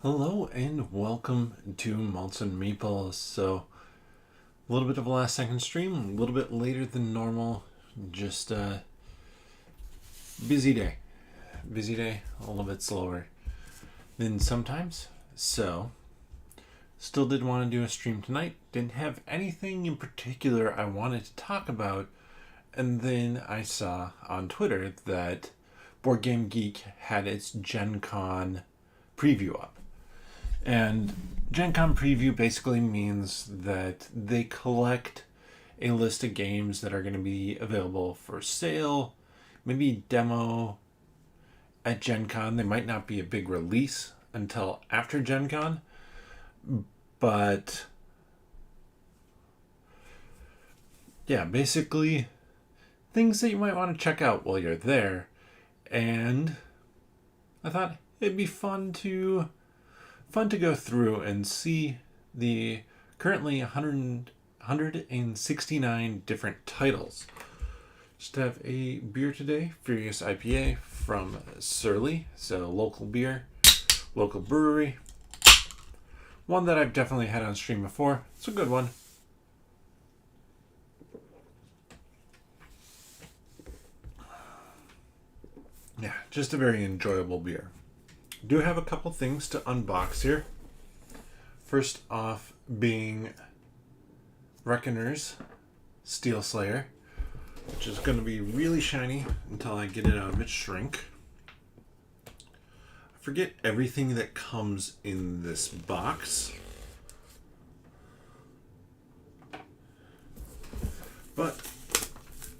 Hello and welcome to Malts and Meeples. So, a little bit of a last second stream, a little bit later than normal. Just busy day. Busy day, a little bit slower than sometimes. So, still did want to do a stream tonight. Didn't have anything in particular I wanted to talk about. And then I saw on Twitter that Board Game Geek had its Gen Con preview up. And Gen Con preview basically means that they collect a list of games that are going to be available for sale, maybe demo at Gen Con. They might not be a big release until after Gen Con, but yeah, basically things that you might want to check out while you're there. And I thought it'd be fun to go through and see the currently 169 different titles. Just have a beer today, Furious IPA from Surly, so local beer, local brewery. One that I've definitely had on stream before. It's a good one. Yeah, just a very enjoyable beer. Do have a couple things to unbox here. First off being Reckoner's Steel Slayer, which is going to be really shiny until I get it out of its shrink. I forget everything that comes in this box, but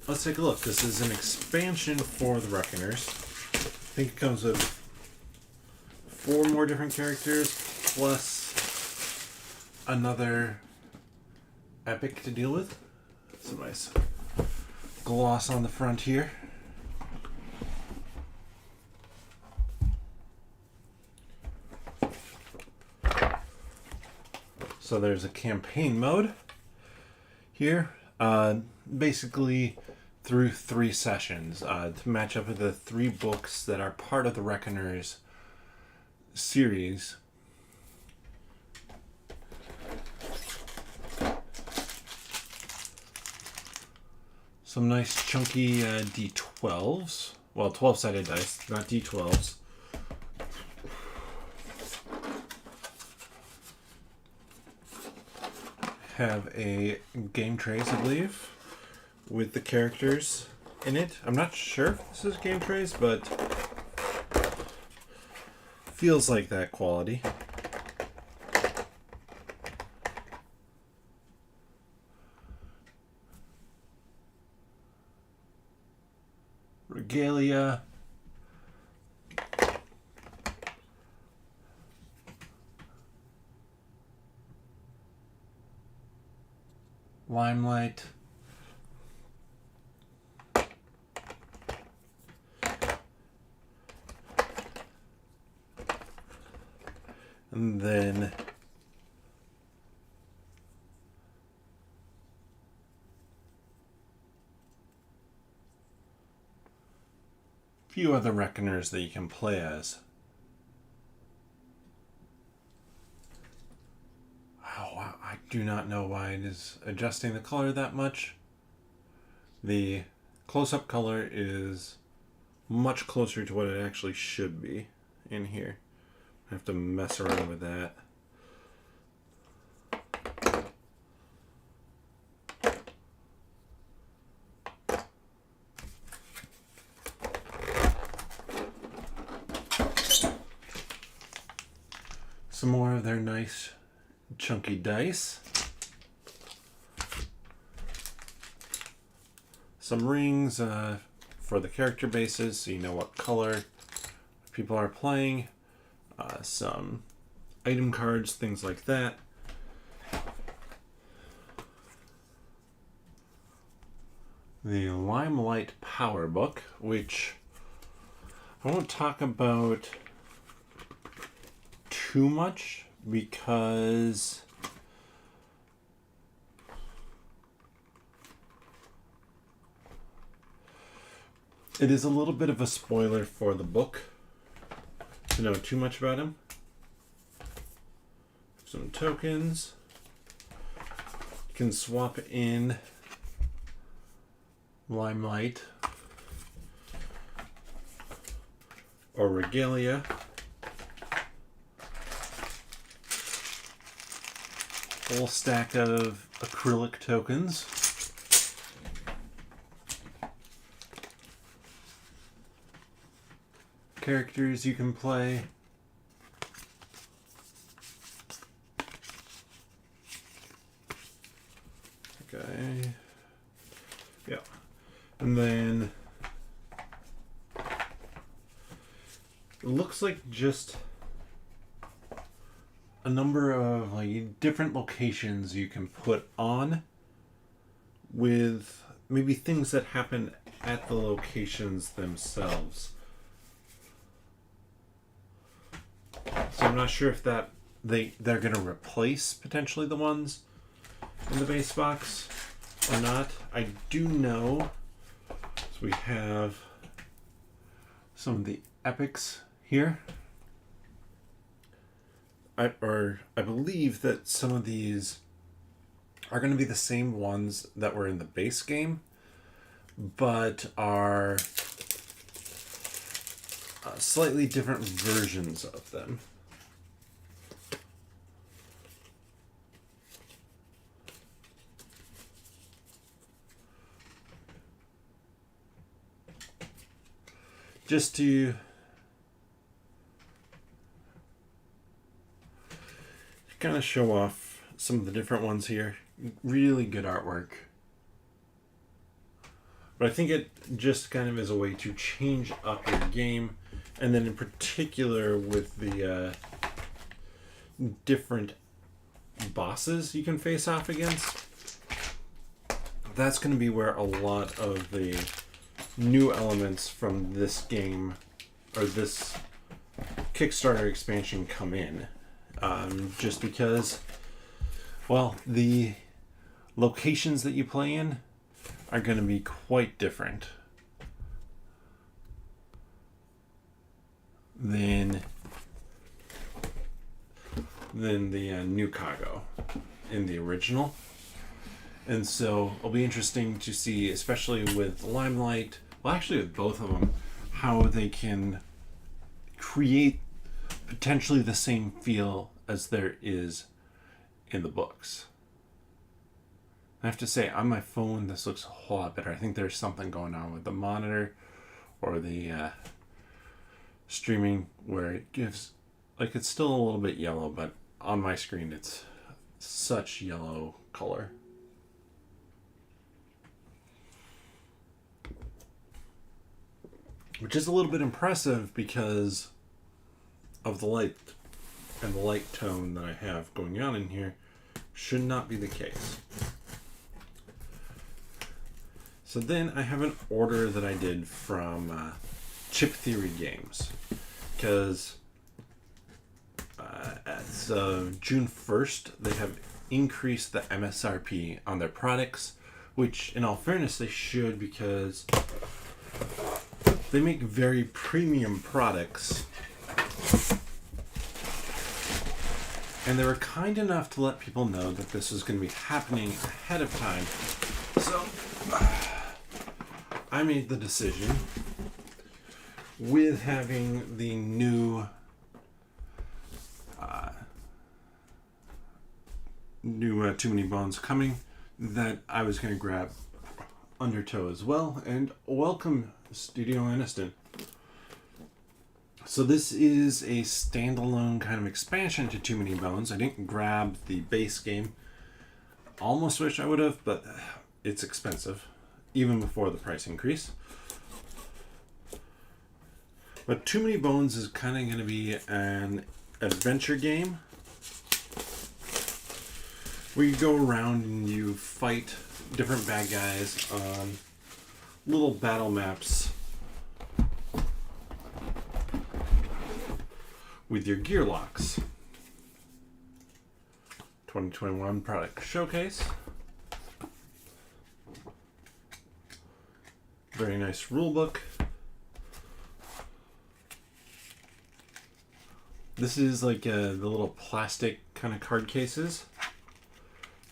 let's take a look. This is an expansion for the Reckoners. I think it comes with 4 more different characters plus another epic to deal with. Some nice gloss on the front here. So there's a campaign mode here. Basically through 3 sessions to match up with the 3 books that are part of the Reckoners series. Some nice chunky D12s. Well, 12-sided dice, not D12s. Have a game trays, I believe, with the characters in it. I'm not sure if this is game trays, but feels like that quality. Regalia. Limelight. And then a few other Reckoners that you can play as. Oh, wow. I do not know why it is adjusting the color that much. The close-up color is much closer to what it actually should be in here. I have to mess around with that. Some more of their nice chunky dice. Some rings for the character bases so you know what color people are playing. Some item cards, things like that. The Limelight Power Book, which I won't talk about too much because it is a little bit of a spoiler for the book to know too much about him. some tokens. You can swap in Limelight or Regalia. Whole stack of acrylic tokens. Characters you can play. Okay. Yeah. And then it looks like just a number of like different locations you can put on with maybe things that happen at the locations themselves. So I'm not sure if that they're going to replace potentially the ones in the base box or not. I do know, so we have some of the epics here. I believe that some of these are going to be the same ones that were in the base game, but are slightly different versions of them. Just to kind of show off some of the different ones here. Really good artwork. But I think it just kind of is a way to change up your game. And then in particular with the different bosses you can face off against. That's going to be where a lot of the new elements from this game or this Kickstarter expansion come in. Just because, well, the locations that you play in are going to be quite different than the New Cargo in the original. And so it'll be interesting to see, especially with Limelight, well, actually with both of them, how they can create potentially the same feel as there is in the books. I have to say, on my phone, this looks a whole lot better. I think there's something going on with the monitor or the streaming where it gives, like, it's still a little bit yellow, but on my screen, it's such yellow color. Which is a little bit impressive because of the light and the light tone that I have going on in here. Should not be the case. So then I have an order that I did from Chip Theory Games, because as of June 1st they have increased the MSRP on their products, which in all fairness they should, because they make very premium products. And they were kind enough to let people know that this was going to be happening ahead of time. So I made the decision, with having the new Too Many Bones coming, that I was going to grab Undertow as well. And welcome, Studio Aniston. So this is a standalone kind of expansion to Too Many Bones. I didn't grab the base game. Almost wish I would have, but it's expensive, even before the price increase. But Too Many Bones is kind of going to be an adventure game where you go around and you fight different bad guys on little battle maps with your gear locks. 2021 product showcase. Very nice rule book. This is like the little plastic kind of card cases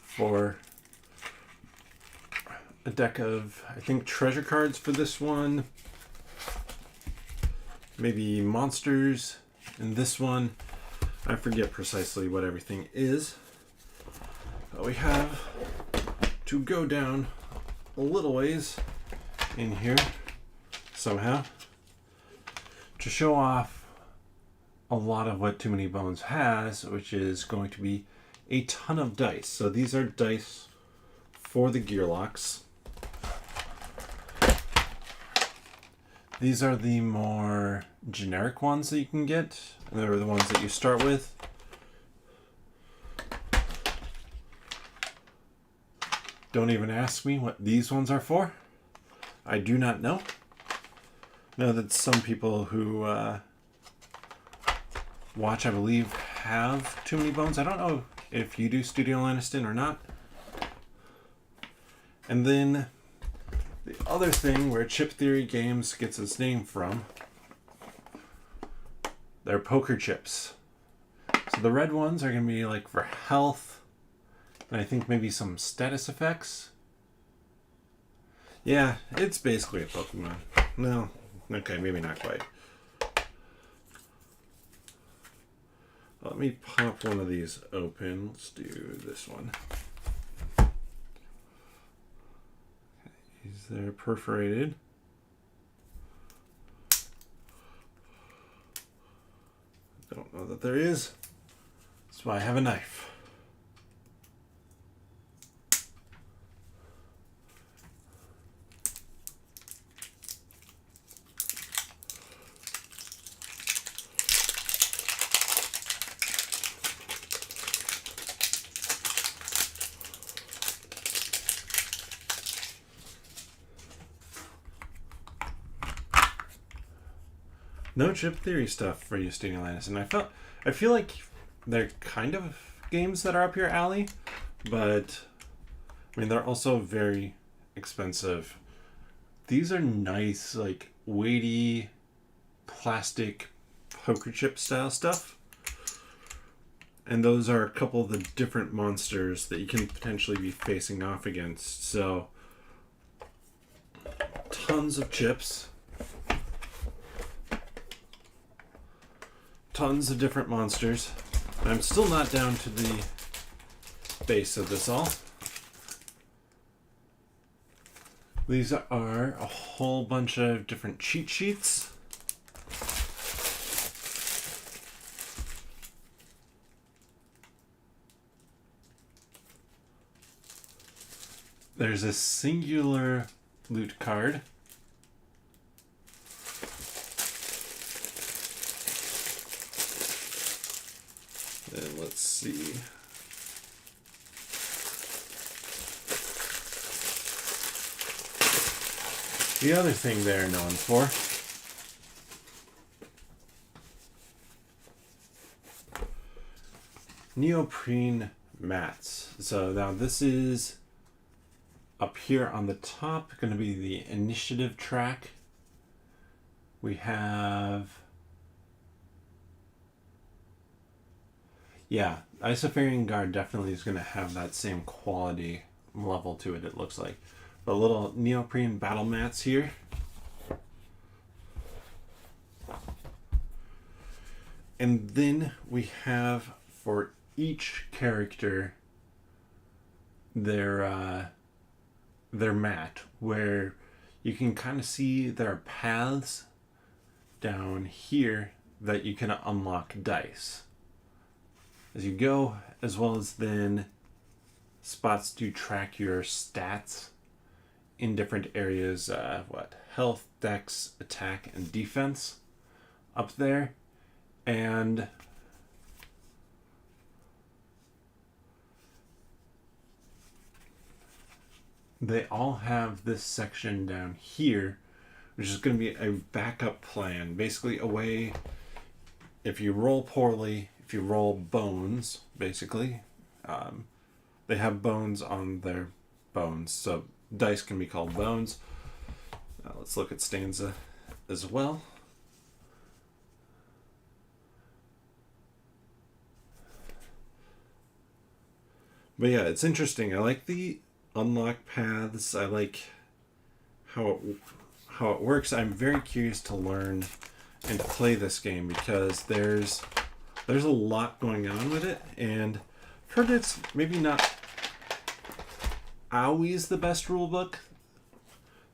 for a deck of, I think, treasure cards for this one. Maybe monsters in this one. I forget precisely what everything is. But we have to go down a little ways in here somehow to show off a lot of what Too Many Bones has, which is going to be a ton of dice. So these are dice for the gear locks. These are the more generic ones that you can get. They're the ones that you start with. Don't even ask me what these ones are for. I do not know. Know that some people who watch, I believe, have Too Many Bones. I don't know if you do Studio Lanniston or not. And then the other thing where Chip Theory Games gets its name from, they're poker chips. So the red ones are going to be like for health, and I think maybe some status effects. Yeah, it's basically a Pokemon. No, okay, maybe not quite. Let me pop one of these open. Let's do this one. These are perforated. Don't know that there is. That's why I have a knife. No Chip Theory stuff for you, Studio Lanniston. I feel like they're kind of games that are up your alley, but I mean they're also very expensive. These are nice, like weighty plastic poker chip style stuff. And those are a couple of the different monsters that you can potentially be facing off against. So tons of chips. Tons of different monsters. And I'm still not down to the base of this all. These are a whole bunch of different cheat sheets. There's a singular loot card. And let's see. The other thing they're known for. Neoprene Mats. So now this is up here on the top, going to be the initiative track. We have... Yeah, Isofarian Guard definitely is going to have that same quality level to it, it looks like. But little neoprene battle mats here. And then we have for each character their mat, where you can kind of see there are paths down here that you can unlock dice as you go, as well as then spots to track your stats in different areas, health, dex, attack, and defense up there. And they all have this section down here, which is going to be a backup plan. Basically a way, if you roll poorly, if you roll bones, basically, they have bones on their bones, so dice can be called bones. Let's look at stanza as well. But yeah, it's interesting. I like the unlock paths. I like how it works. I'm very curious to learn and to play this game because there's a lot going on with it, and I've heard it's maybe not always the best rule book,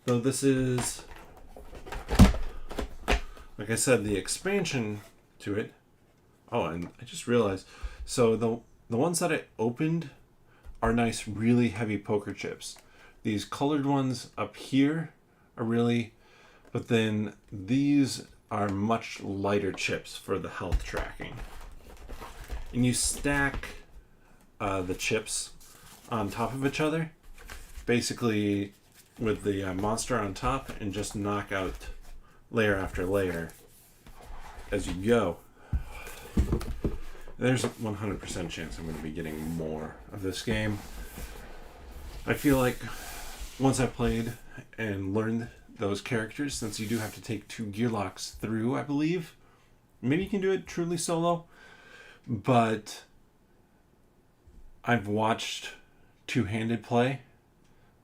though this is, like I said, the expansion to it. Oh, and I just realized, so the ones that I opened are nice, really heavy poker chips. These colored ones up here are really, but then these are much lighter chips for the health tracking. And you stack the chips on top of each other, basically with the monster on top, and just knock out layer after layer as you go. There's a 100% chance I'm going to be getting more of this game. I feel like once I played and learned those characters, since you do have to take 2 gear locks through, I believe, maybe you can do it truly solo, but I've watched two-handed play,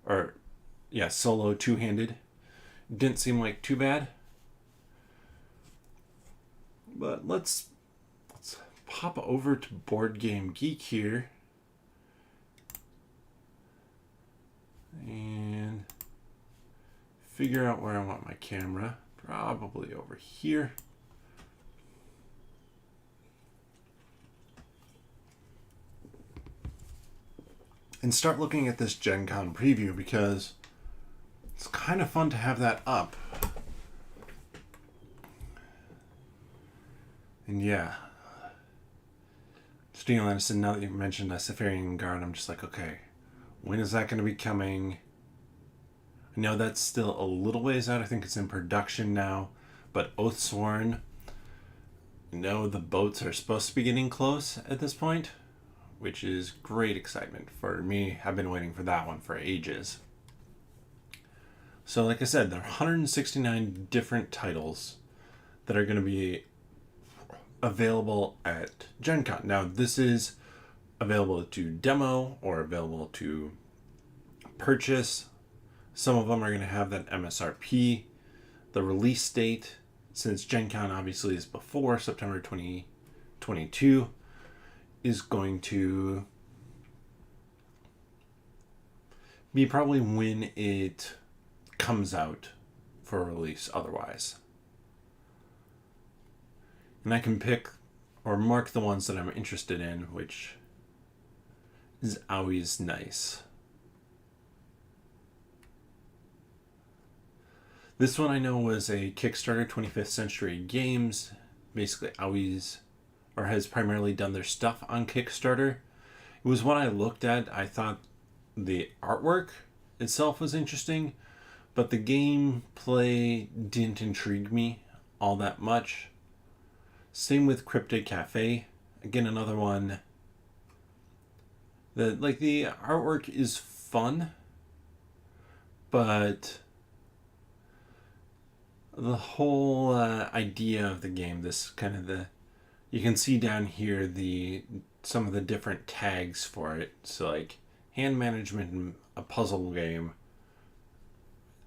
or yeah, solo two-handed. Didn't seem like too bad. But let's pop over to Board Game Geek here and figure out where I want my camera. Probably over here. And start looking at this Gen Con preview because it's kind of fun to have that up. And yeah, Steel Anderson, now that you mentioned a Safarian Guard, I'm just like, okay, when is that going to be coming? I know that's still a little ways out. I think it's in production now. But Oathsworn, the boats are supposed to be getting close at this point, which is great excitement for me. I've been waiting for that one for ages. So like I said, there are 169 different titles that are going to be available at Gen Con. Now, this is available to demo or available to purchase. Some of them are going to have that MSRP. The release date, since Gen Con obviously is before September 2022, is going to be probably when it comes out for release otherwise. And I can pick or mark the ones that I'm interested in, which is always nice. This one I know was a Kickstarter, 25th Century Games. Basically always, or has primarily done their stuff on Kickstarter. It was one I looked at. I thought the artwork itself was interesting, but the gameplay didn't intrigue me all that much. Same with Cryptic Cafe. Again, another one that, like, the artwork is fun, but the whole idea of the game, this kind of you can see down here some of the different tags for it. So like hand management and a puzzle game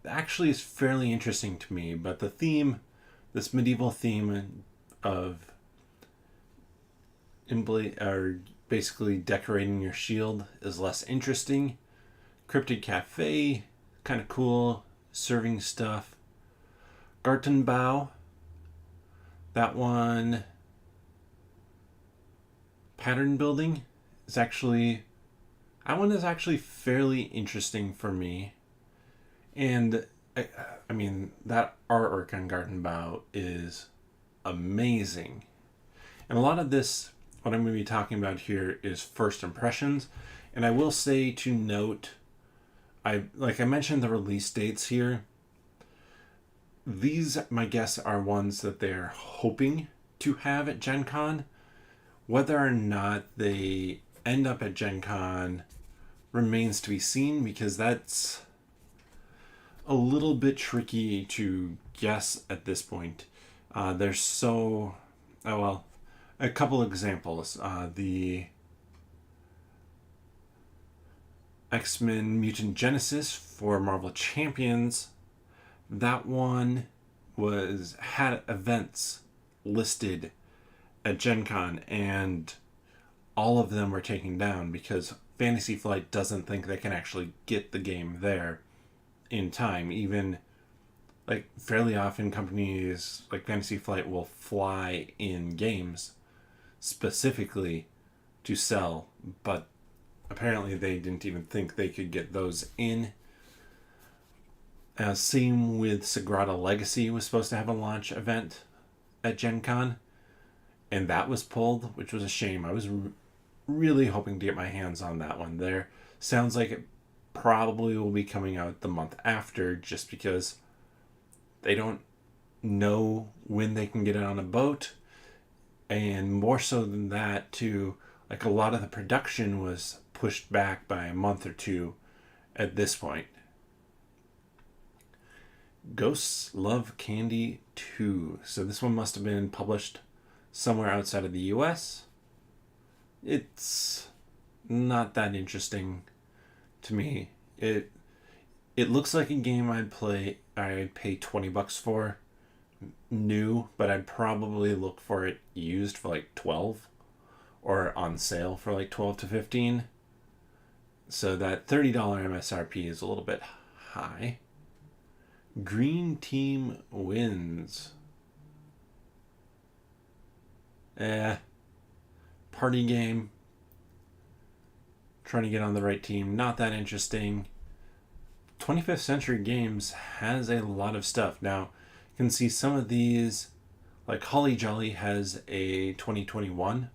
actually is fairly interesting to me, but the theme, this medieval theme of basically decorating your shield, is less interesting. Cryptic Cafe, kind of cool, serving stuff. Gartenbau, that one, pattern building, that one is actually fairly interesting for me. And I mean, that artwork on Gartenbau is amazing. And a lot of this, what I'm going to be talking about here, is first impressions. And I will say to note, like I mentioned the release dates here. These, my guess, are ones that they're hoping to have at Gen Con. Whether or not they end up at Gen Con remains to be seen, because that's a little bit tricky to guess at this point. There's a couple examples. The X-Men Mutant Genesis for Marvel Champions. That one had events listed at Gen Con, and all of them were taken down because Fantasy Flight doesn't think they can actually get the game there in time. Even like fairly often companies like Fantasy Flight will fly in games specifically to sell, but apparently they didn't even think they could get those in. Same with Sagrada Legacy was supposed to have a launch event at Gen Con, and that was pulled, which was a shame. I was really hoping to get my hands on that one. There sounds like it probably will be coming out the month after, just because they don't know when they can get it on a boat, and more so than that too, like a lot of the production was pushed back by a month or two at this point. Ghosts Love Candy 2. So this one must have been published somewhere outside of the US. It's not that interesting to me. It looks like a game I'd pay $20 for new, but I'd probably look for it used for like 12 or on sale for like 12 to 15. So that $30 MSRP is a little bit high. Green Team Wins. Party game. Trying to get on the right team. Not that interesting. 25th Century Games has a lot of stuff. Now, you can see some of these, like Holly Jolly has a 2021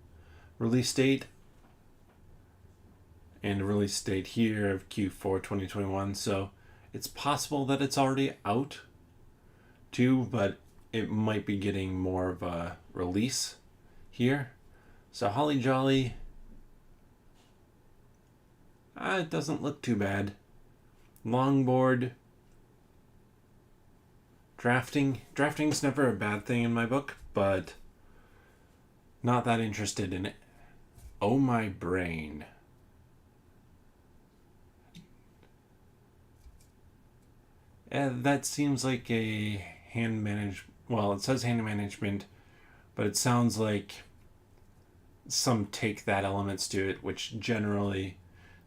release date. And a release date here of Q4 2021. So it's possible that it's already out too, but it might be getting more of a release here. So Holly Jolly, it doesn't look too bad. Longboard. Drafting's never a bad thing in my book, but not that interested in it. Oh My Brain. That seems like a hand managed. Well, it says hand management, but it sounds like some take that elements to it, which generally,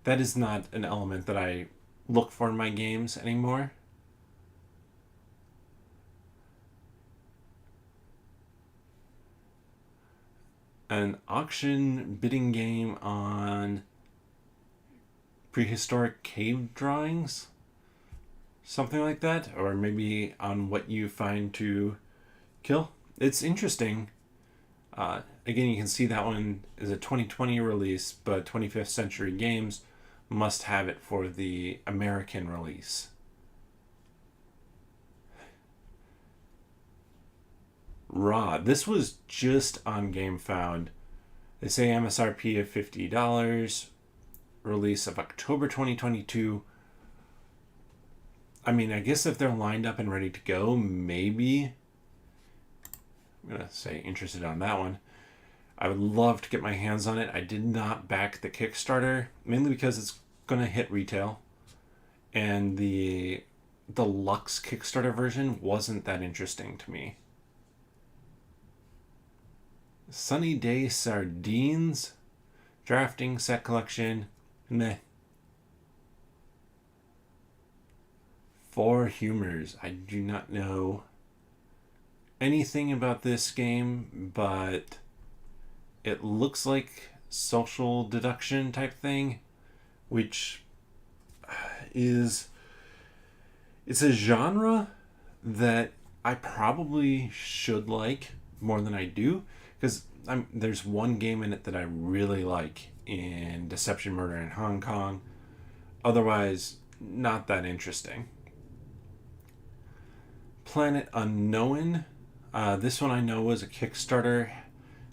that is not an element that I look for in my games anymore. An auction bidding game on prehistoric cave drawings. Something like that, or maybe on what you find to kill. It's interesting. Again, you can see that one is a 2020 release, but 25th Century Games must have it for the American release. Raw. This was just on GameFound. They say MSRP of $50. Release of October 2022. I mean, I guess if they're lined up and ready to go, maybe. I'm going to say interested on that one. I would love to get my hands on it. I did not back the Kickstarter, mainly because it's going to hit retail. And the deluxe Kickstarter version wasn't that interesting to me. Sunny Day Sardines. Drafting set collection. Meh. Four Humors. I do not know anything about this game, but it looks like social deduction type thing, which it's a genre that I probably should like more than I do, because there's one game in it that I really like in Deception, Murder in Hong Kong. Otherwise, not that interesting. Planet Unknown. This one I know was a Kickstarter.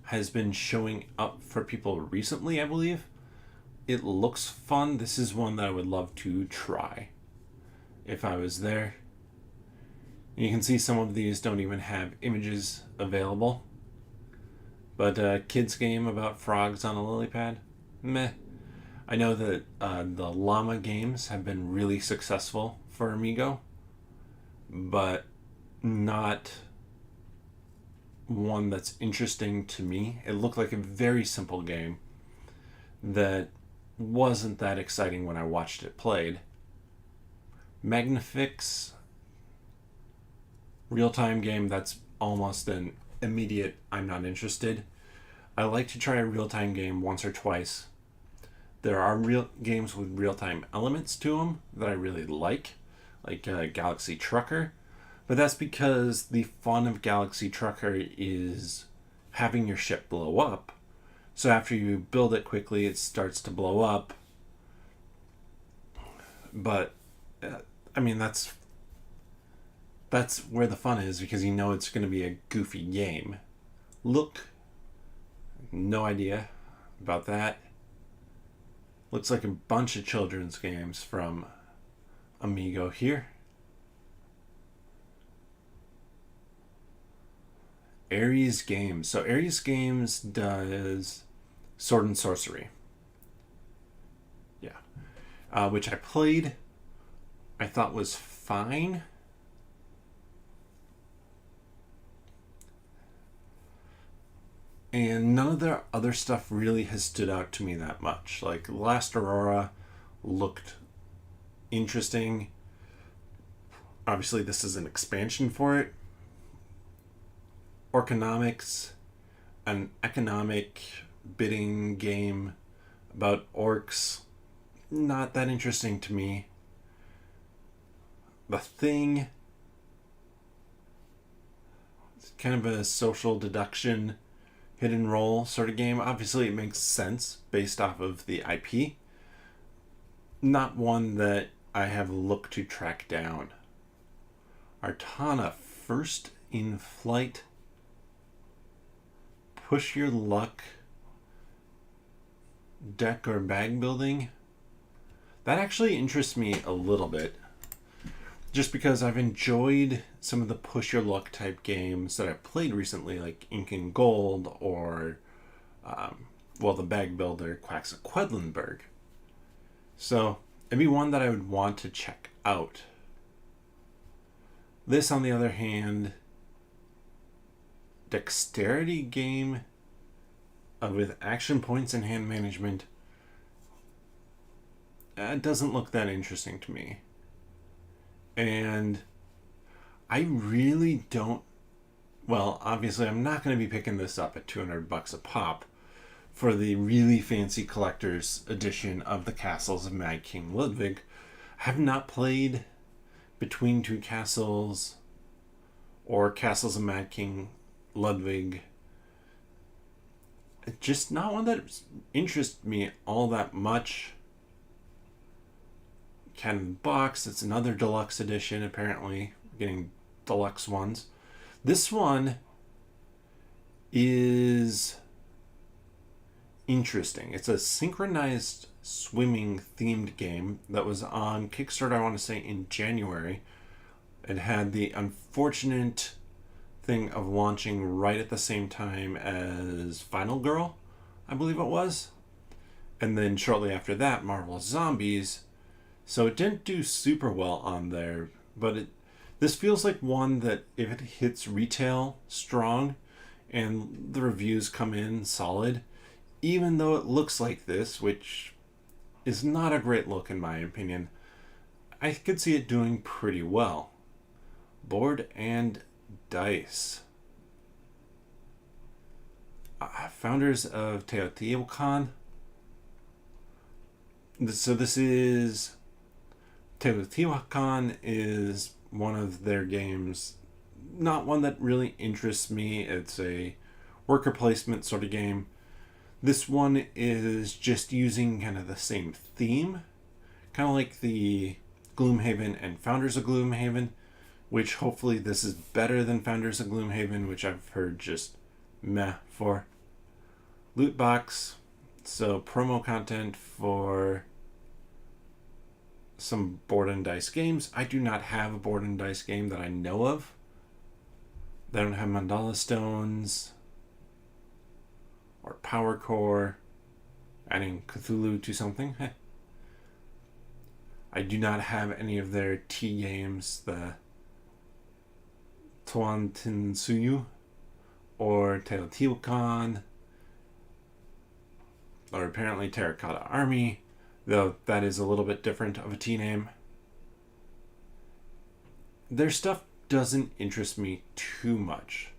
Has been showing up for people recently, I believe. It looks fun. This is one that I would love to try if I was there. You can see some of these don't even have images available. But a kid's game about frogs on a lily pad? Meh. I know that the Llama games have been really successful for Amigo, but not one that's interesting to me. It looked like a very simple game that wasn't that exciting when I watched it played. Magnifix, real-time game, that's almost an immediate I'm not interested. I like to try a real-time game once or twice. There are real games with real-time elements to them that I really like Galaxy Trucker. But that's because the fun of Galaxy Trucker is having your ship blow up. So after you build it quickly, it starts to blow up. But, I mean, that's where the fun is, because you know it's going to be a goofy game. Look, no idea about that. Looks like a bunch of children's games from Amigo here. Ares Games. So Ares Games does Sword and Sorcery. Yeah. Which I played. I thought was fine. And none of their other stuff really has stood out to me that much. Like Last Aurora looked interesting. Obviously this is an expansion for it. Erkonomics, an economic bidding game about orcs, not that interesting to me. The Thing, it's kind of a social deduction, hit and roll sort of game. Obviously it makes sense based off of the IP. Not one that I have looked to track down. Artana, First in Flight, Push Your Luck, deck or bag building. That actually interests me a little bit, just because I've enjoyed some of the push your luck type games that I've played recently, like Ink and Gold or the bag builder Quacks of Quedlinburg. So it'd be one that I would want to check out. This, on the other hand, dexterity game with action points and hand management, it doesn't look that interesting to me. And I really don't, well, obviously I'm not going to be picking this up at $200 a pop for the really fancy collector's edition of the Castles of Mad King Ludwig. I have not played Between Two Castles or Castles of Mad King Ludwig. Just not one that interests me all that much. Cannon Box, it's another deluxe edition, apparently. Getting deluxe ones. This one is interesting. It's a synchronized swimming themed game that was on Kickstarter, I want to say, in January. It had the unfortunate thing of launching right at the same time as Final Girl, I believe it was. And then shortly after that, Marvel Zombies. So it didn't do super well on there, but this feels like one that if it hits retail strong and the reviews come in solid, even though it looks like this, which is not a great look in my opinion, I could see it doing pretty well. Board and Dice. Founders of Teotihuacan. So this is... Teotihuacan is one of their games. Not one that really interests me. It's a worker placement sort of game. This one is just using kind of the same theme. Kind of like the Gloomhaven and Founders of Gloomhaven, which hopefully this is better than Founders of Gloomhaven, which I've heard just meh for. Loot box, so promo content for some board and dice games. I do not have a board and dice game that I know of. They don't have Mandala Stones or Power Core. adding Cthulhu to something. I do not have any of their tea games, the Tuantinsuyu or Teotihuacan, or apparently Terracotta Army, though that is a little bit different of a tea name. Their stuff doesn't interest me too much.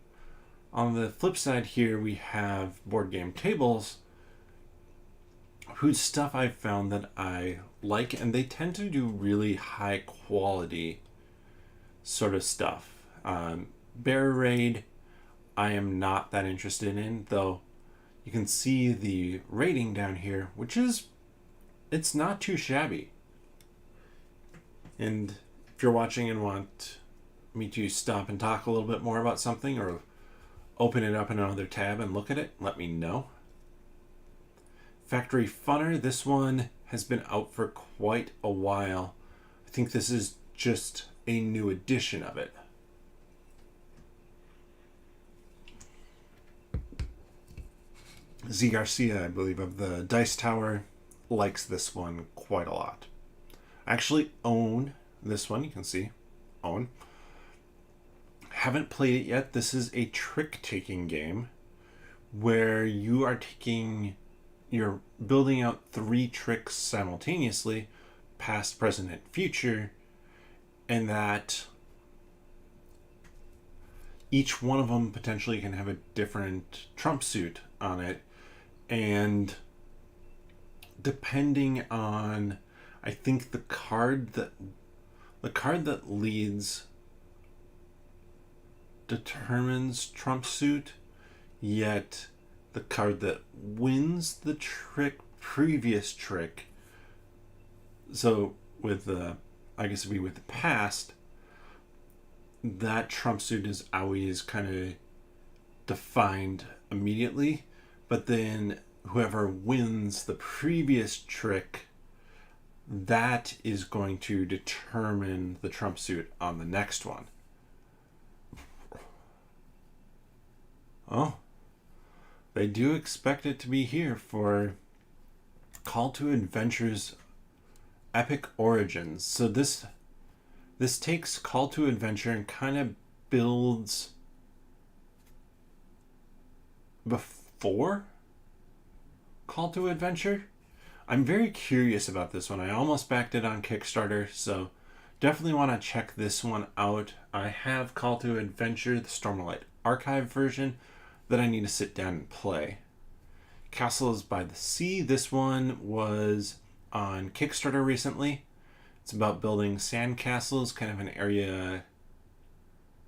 On the flip side here, we have Board Game Tables, whose stuff I've found that I like, and they tend to do really high quality sort of stuff. Bear Raid, I am not that interested in, though you can see the rating down here, which is, it's not too shabby. And if you're watching and want me to stop and talk a little bit more about something, or open it up in another tab and look at it, let me know. Factory Funner, this one has been out for quite a while. I think this is just a new edition of it. Z Garcia, I believe, of the Dice Tower, likes this one quite a lot. I actually own this one, you can see. Own. Haven't played it yet. This is a trick-taking game where you're building out 3 tricks simultaneously, past, present, and future, and that each one of them potentially can have a different trump suit on it, and depending on, I think the card that leads determines trump suit, yet the card that wins the previous trick, so with the, I guess it'd be with the past, that trump suit is always kind of defined immediately, but then whoever wins the previous trick, that is going to determine the trump suit on the next one. Oh, they do expect it to be here for Call to Adventure's Epic Origins. So this takes Call to Adventure and kind of builds before Call to Adventure. I'm very curious about this one. I almost backed it on Kickstarter, so definitely want to check this one out. I have Call to Adventure, the Stormlight Archive version, that I need to sit down and play. Castles by the Sea, this one was on Kickstarter recently. It's about building sand castles, kind of an area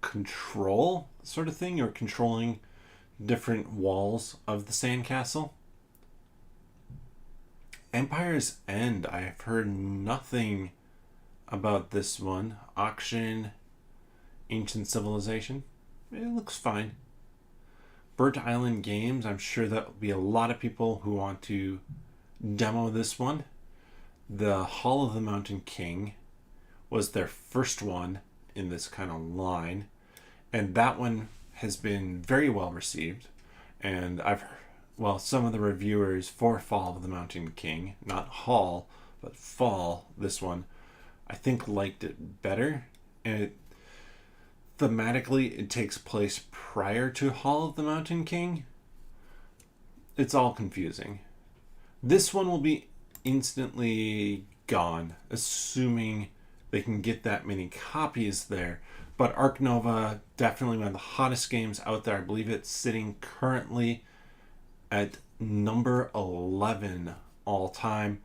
control sort of thing, or controlling different walls of the sandcastle. Empire's End, I've heard nothing about this one. Auction, Ancient Civilization, it looks fine. Burnt Island Games, I'm sure that will be a lot of people who want to demo this one. The Hall of the Mountain King was their first one in this kind of line, and that one has been very well received. And some of the reviewers for Fall of the Mountain King, not Hall, but Fall, this one, I think liked it better. And thematically, it takes place prior to Hall of the Mountain King. It's all confusing. This one will be instantly gone, assuming they can get that many copies there. But Ark Nova, definitely one of the hottest games out there. I believe it's sitting currently at number 11 all time.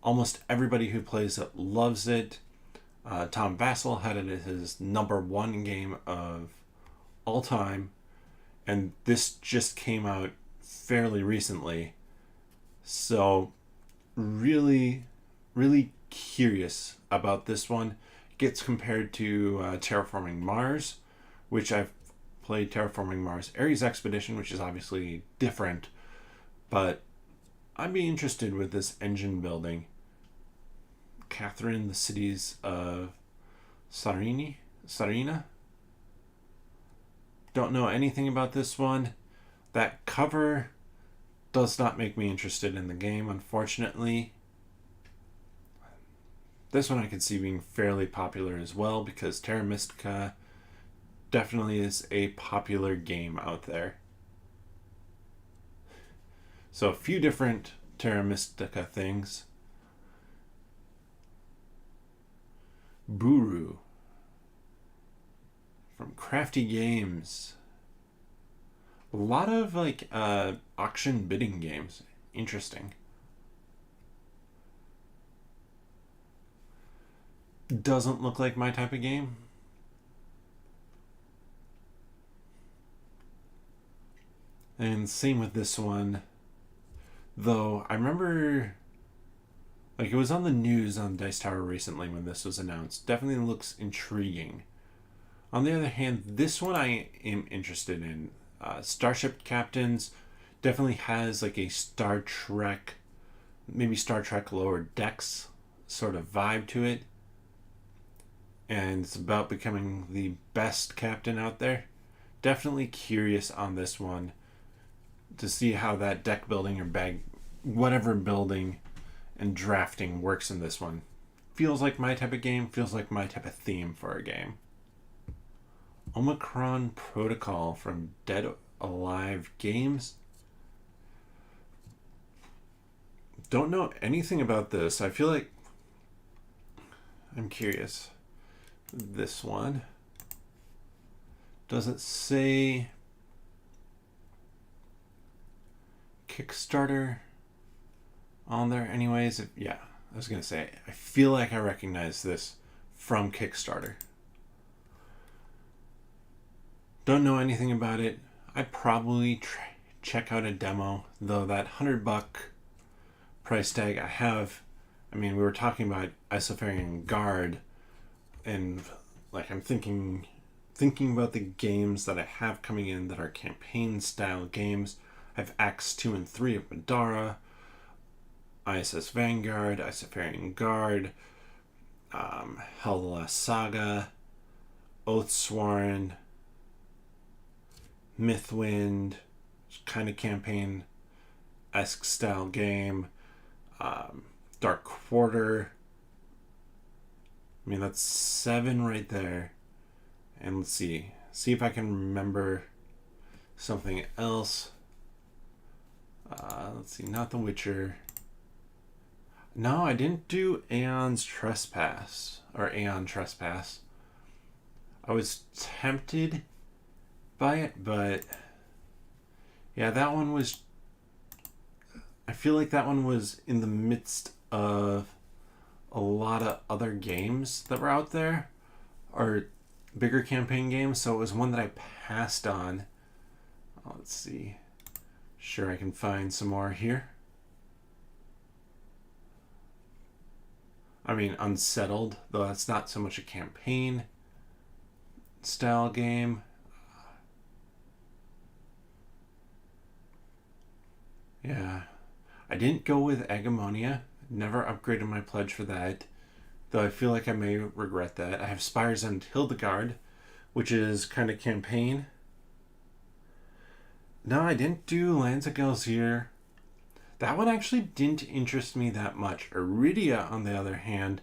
Almost everybody who plays it loves it. Tom Vassell had it as his number 1 game of all time, and this just came out fairly recently. So really, really curious about this one. Gets compared to Terraforming Mars, which I've played Terraforming Mars Ares Expedition, which is obviously different, but I'd be interested with this engine building. Catherine, the cities of Sarina. Don't know anything about this one. That cover does not make me interested in the game, unfortunately. This one I could see being fairly popular as well, because Terra Mystica definitely is a popular game out there. So a few different Terra Mystica things. Buru from Crafty Games. A lot of like auction bidding games. Interesting. Doesn't look like my type of game. And same with this one. Though I remember, like, it was on the news on Dice Tower recently when this was announced. Definitely looks intriguing. On the other hand, this one I am interested in. Starship Captains definitely has like a Star Trek, maybe Star Trek Lower Decks sort of vibe to it. And it's about becoming the best captain out there. Definitely curious on this one to see how that deck building or whatever building and drafting works in this one. Feels like my type of game, feels like my type of theme for a game. Omicron Protocol from Dead Alive Games. Don't know anything about this. I feel like I'm curious. This one. Does it say Kickstarter on there anyways? Yeah, I was going to say, I feel like I recognize this from Kickstarter. Don't know anything about it. I'd probably check out a demo, though that $100 price tag I have. I mean, we were talking about Isofarian Guard, and like I'm thinking about the games that I have coming in that are campaign style games. I have Acts 2 and 3 of Madara, ISS Vanguard, Isofarian Guard, Hell the Last Saga, Oathsworn, Mythwind, kind of campaign-esque style game, Dark Quarter. I mean, that's 7 right there. And let's see if I can remember something else. Let's see, not The Witcher. No, I didn't do Aeon Trespass. I was tempted by it, but yeah, that one was, I feel like that one was in the midst of a lot of other games that were out there, or bigger campaign games, so it was one that I passed on. Let's see. Sure, I can find some more here. I mean, Unsettled, though that's not so much a campaign style game. Yeah. I didn't go with Agamonia. Never upgraded my pledge for that, though I feel like I may regret that. I have Spires and Hildegard, which is kind of campaign. No, I didn't do Lands of Gelsier. That one actually didn't interest me that much. Iridia, on the other hand,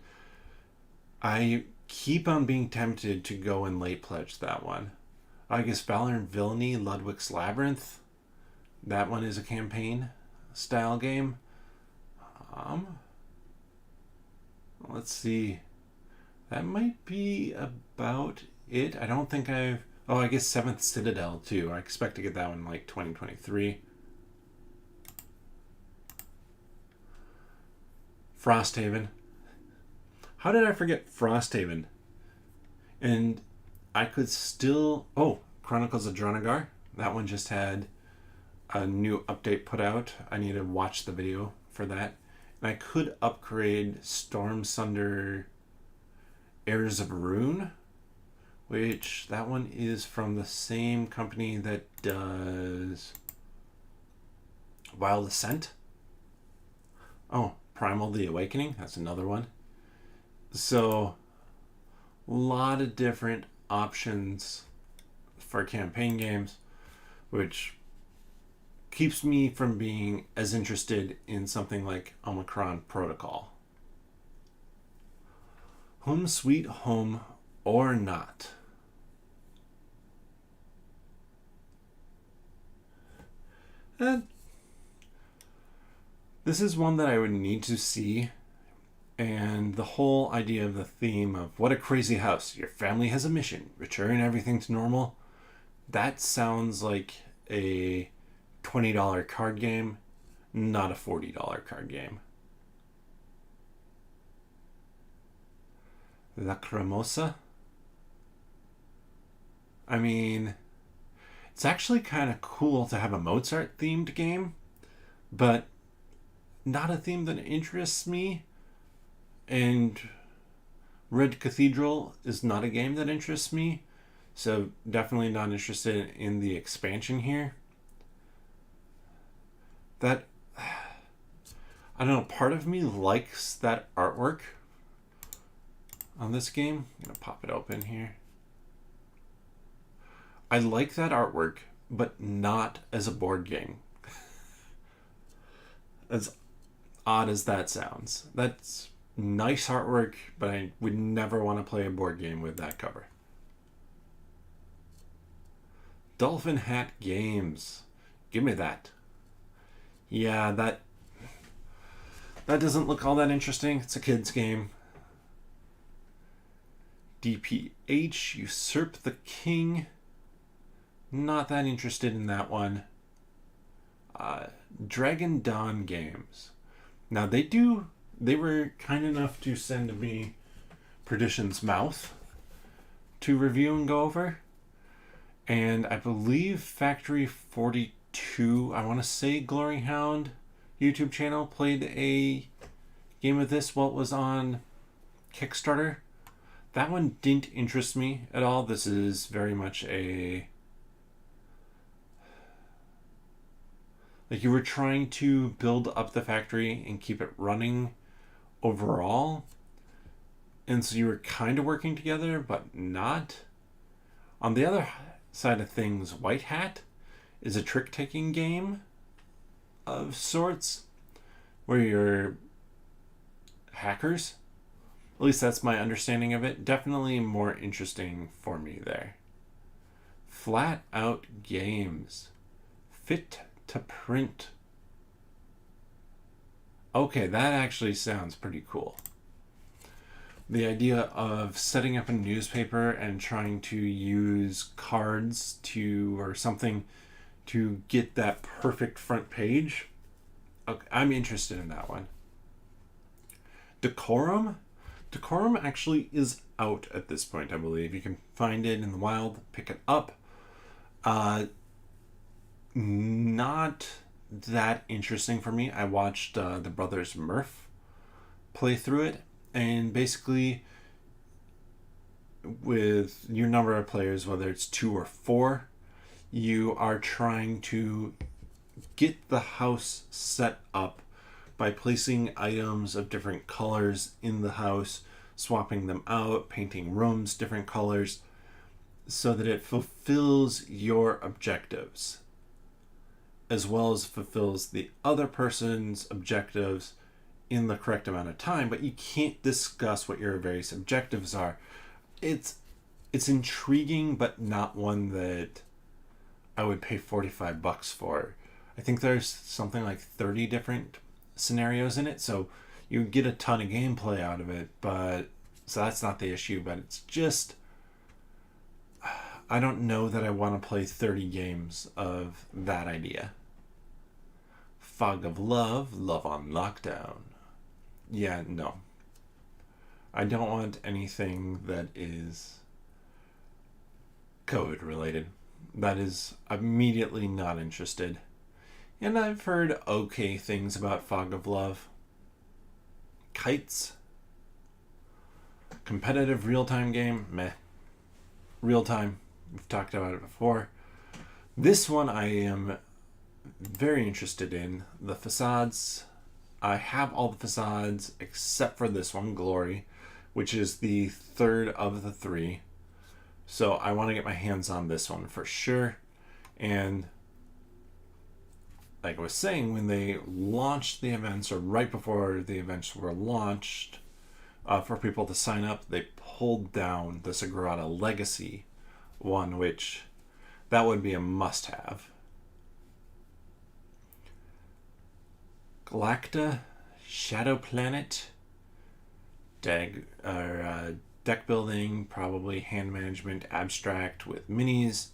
I keep on being tempted to go and late pledge that one. I guess Valor and Villainy, Ludwig's Labyrinth. That one is a campaign style game. Let's see. That might be about it. I don't think I've... Oh, I guess 7th Citadel, too. I expect to get that one in, like, 2023. Frosthaven. How did I forget Frosthaven? And I could still... Oh, Chronicles of Dronagar. That one just had a new update put out. I need to watch the video for that. And I could upgrade Storm Sunder Heirs of Rune, which that one is from the same company that does Wild Ascent. Oh, Primal the Awakening, that's another one. So, a lot of different options for campaign games, which keeps me from being as interested in something like Omicron Protocol. Home sweet home or not. And this is one that I would need to see, and the whole idea of the theme of what a crazy house, your family has a mission, return everything to normal, that sounds like a $20 card game, not a $40 card game. Lacrimosa? I mean, it's actually kind of cool to have a Mozart themed game, but not a theme that interests me. And Red Cathedral is not a game that interests me, so definitely not interested in the expansion here. That, I don't know, part of me likes that artwork on this game. I'm going to pop it open here. I like that artwork, but not as a board game. As odd as that sounds. That's nice artwork, but I would never want to play a board game with that cover. Dolphin Hat Games. Give me that. Yeah, that doesn't look all that interesting. It's a kid's game. DPH, Usurp the King. Not that interested in that one. Dragon Dawn Games. Now they were kind enough to send me Perdition's Mouth to review and go over. And I believe Factory 42, I want to say Glory Hound YouTube channel, played a game of this while it was on Kickstarter. That one didn't interest me at all. This is very much a... like you were trying to build up the factory and keep it running overall. And so you were kind of working together, but not. On the other side of things, White Hat is a trick-taking game of sorts where you're hackers. At least that's my understanding of it. Definitely more interesting for me there. Flat Out Games. Fit to Print. Okay, that actually sounds pretty cool. The idea of setting up a newspaper and trying to use cards or something to get that perfect front page. Okay, I'm interested in that one. Decorum? Decorum actually is out at this point, I believe. You can find it in the wild, pick it up. Not that interesting for me. I watched the brothers Murph play through it, and basically with your number of players, whether it's 2 or 4, you are trying to get the house set up by placing items of different colors in the house, swapping them out, painting rooms different colors, so that it fulfills your objectives as well as fulfills the other person's objectives in the correct amount of time. But you can't discuss what your various objectives are. It's intriguing, but not one that I would pay $45 for. I think there's something like 30 different scenarios in it, so you get a ton of gameplay out of it, but so that's not the issue. But it's just, I don't know that I want to play 30 games of that idea. Fog of Love, Love on Lockdown. Yeah, no. I don't want anything that is COVID related. That is immediately not interested. And I've heard okay things about Fog of Love. Kites. Competitive real-time game, meh. Real-time, we've talked about it before. This one I am very interested in. The facades. I have all the facades except for this one, Glory, which is the third of the 3. So I want to get my hands on this one for sure. And like I was saying, when they launched the events, or right before the events were launched, for people to sign up, they pulled down the Sagrada Legacy one, which that would be a must-have. Galacta, Shadow Planet, deck building, probably hand management, abstract with minis.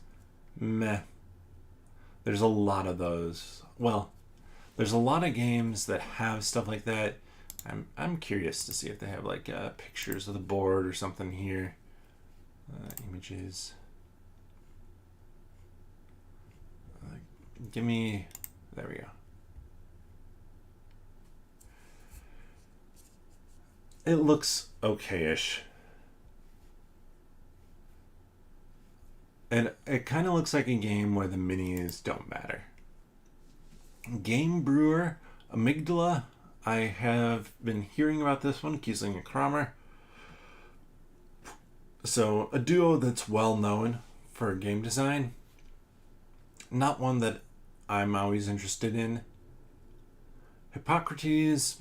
Meh. There's a lot of those. Well, there's a lot of games that have stuff like that. I'm curious to see if they have like pictures of the board or something here. Images. Give me. There we go. It looks okay-ish. And it kind of looks like a game where the minis don't matter. Game Brewer, Amygdala. I have been hearing about this one, Kiesling and Kramer. So, a duo that's well known for game design. Not one that I'm always interested in. Hippocrates.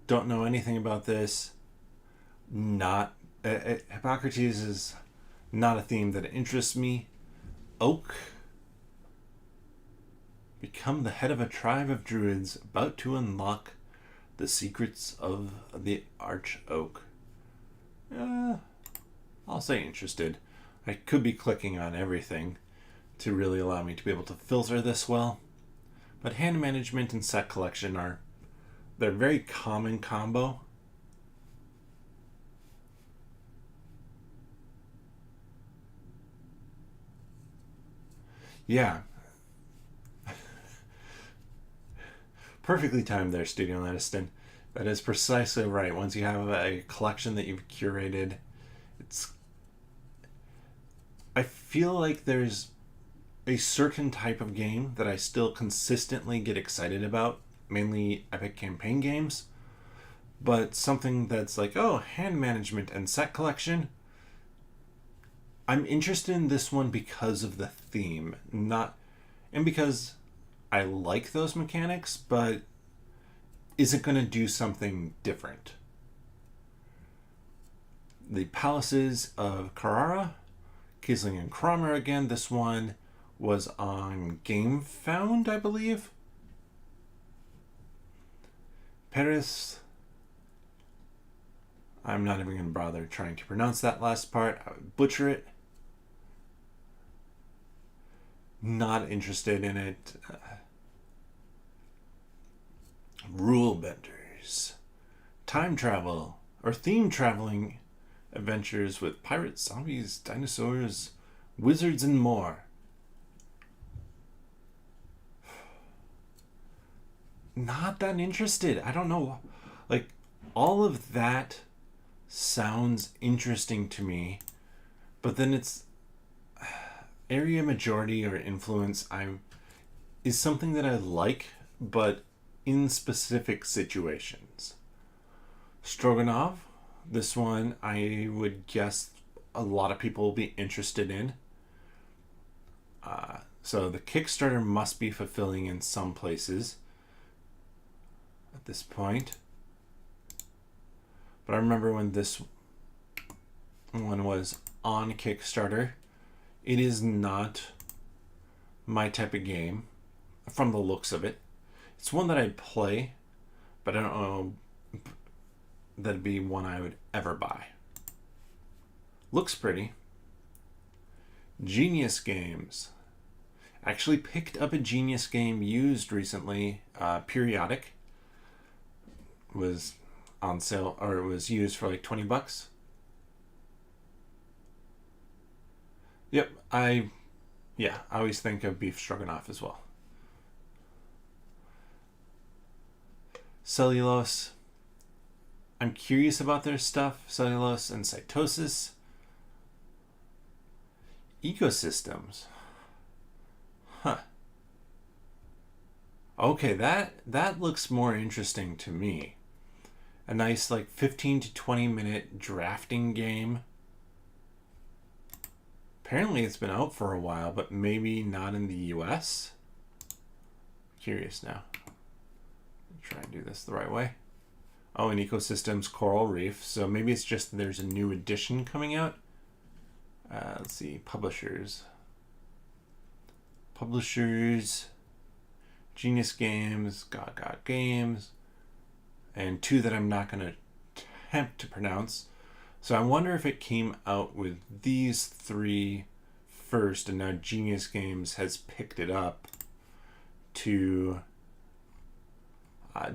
Don't know anything about this. Hippocrates is not a theme that interests me. Oak. Become the head of a tribe of druids about to unlock the secrets of the Arch Oak. I'll say interested. I could be clicking on everything to really allow me to be able to filter this well. But hand management and set collection they're very common combo. Yeah. Perfectly timed there, Studio Aniston. That is precisely right. Once you have a collection that you've curated, I feel like there's a certain type of game that I still consistently get excited about, mainly epic campaign games, but something that's like, oh, hand management and set collection. I'm interested in this one because of the theme, and because I like those mechanics, but is it going to do something different? The Palaces of Carrara, Kiesling and Kramer again. This one was on GameFound, I believe. Paris. I'm not even going to bother trying to pronounce that last part. I would butcher it. Not interested in it. Rule Benders. Time travel or theme traveling adventures with pirates, zombies, dinosaurs, wizards, and more. Not that interested. I don't know. Like, all of that sounds interesting to me, but then it's area majority or influence is something that I like, but in specific situations. Stroganov, this one I would guess a lot of people will be interested in. So the Kickstarter must be fulfilling in some places at this point. But I remember when this one was on Kickstarter, it is not my type of game from the looks of it. It's one that I'd play, but I don't know that'd be one I would ever buy. Looks pretty. Genius Games. Actually picked up a Genius game used recently. Periodic was on sale, or it was used for like $20. Yep, I always think of beef stroganoff as well. Cellulose. I'm curious about their stuff. Cellulose and Cytosis. Ecosystems. Huh. Okay, that looks more interesting to me. A nice like 15 to 20 minute drafting game. Apparently it's been out for a while, but maybe not in the US. curious now. Try and do this the right way. Oh, an ecosystems coral reef. So maybe it's just there's a new edition coming out. Let's see. Publishers. Genius Games, God Games, and two that I'm not going to attempt to pronounce. So I wonder if it came out with these three first, and now Genius Games has picked it up to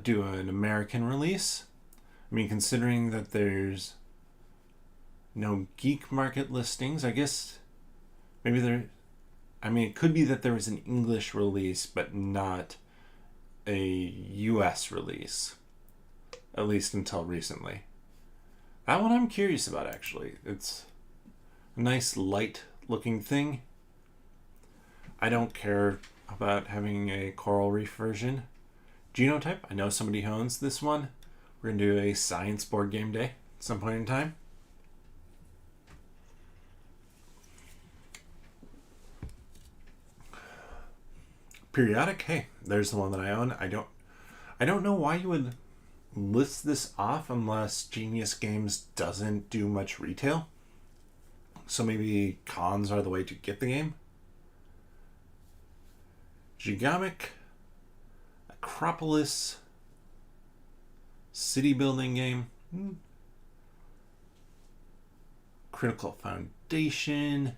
do an American release. I mean, considering that there's no Geek market listings, I guess maybe there... I mean, it could be that there was an English release, but not a US release, at least until recently. That one I'm curious about, actually. It's a nice, light-looking thing. I don't care about having a coral reef version. Genotype, I know somebody who owns this one. We're going to do a science board game day at some point in time. Periodic, hey, there's the one that I own. I don't know why you would list this off unless Genius Games doesn't do much retail. So maybe cons are the way to get the game. Gigamic, Acropolis, city building game. Critical Foundation.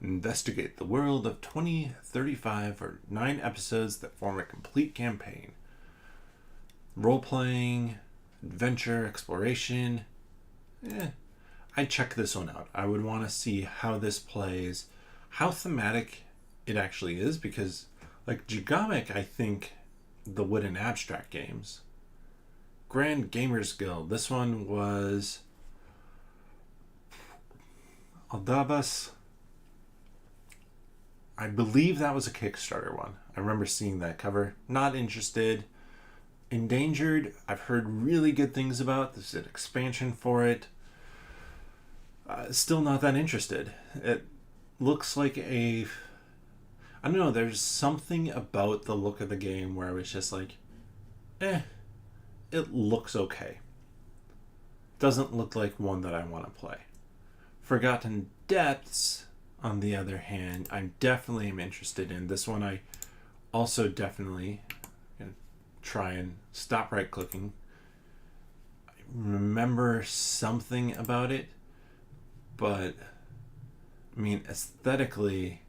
Investigate the world of 2035 or 9 episodes that form a complete campaign. Role-playing, adventure, exploration. I'd check this one out. I would want to see how this plays, how thematic it actually is, because like Gigamic, I think the wooden abstract games. Grand Gamers Guild. This one was Aldabas. I believe that was a Kickstarter one. I remember seeing that cover. Not interested. Endangered, I've heard really good things about. There's an expansion for it. Still not that interested. It looks like I don't know, there's something about the look of the game where I was just like, it looks okay. Doesn't look like one that I want to play. Forgotten Depths, on the other hand, I definitely am interested in. This one I also definitely gonna try and stop right-clicking. I remember something about it, but I mean, aesthetically,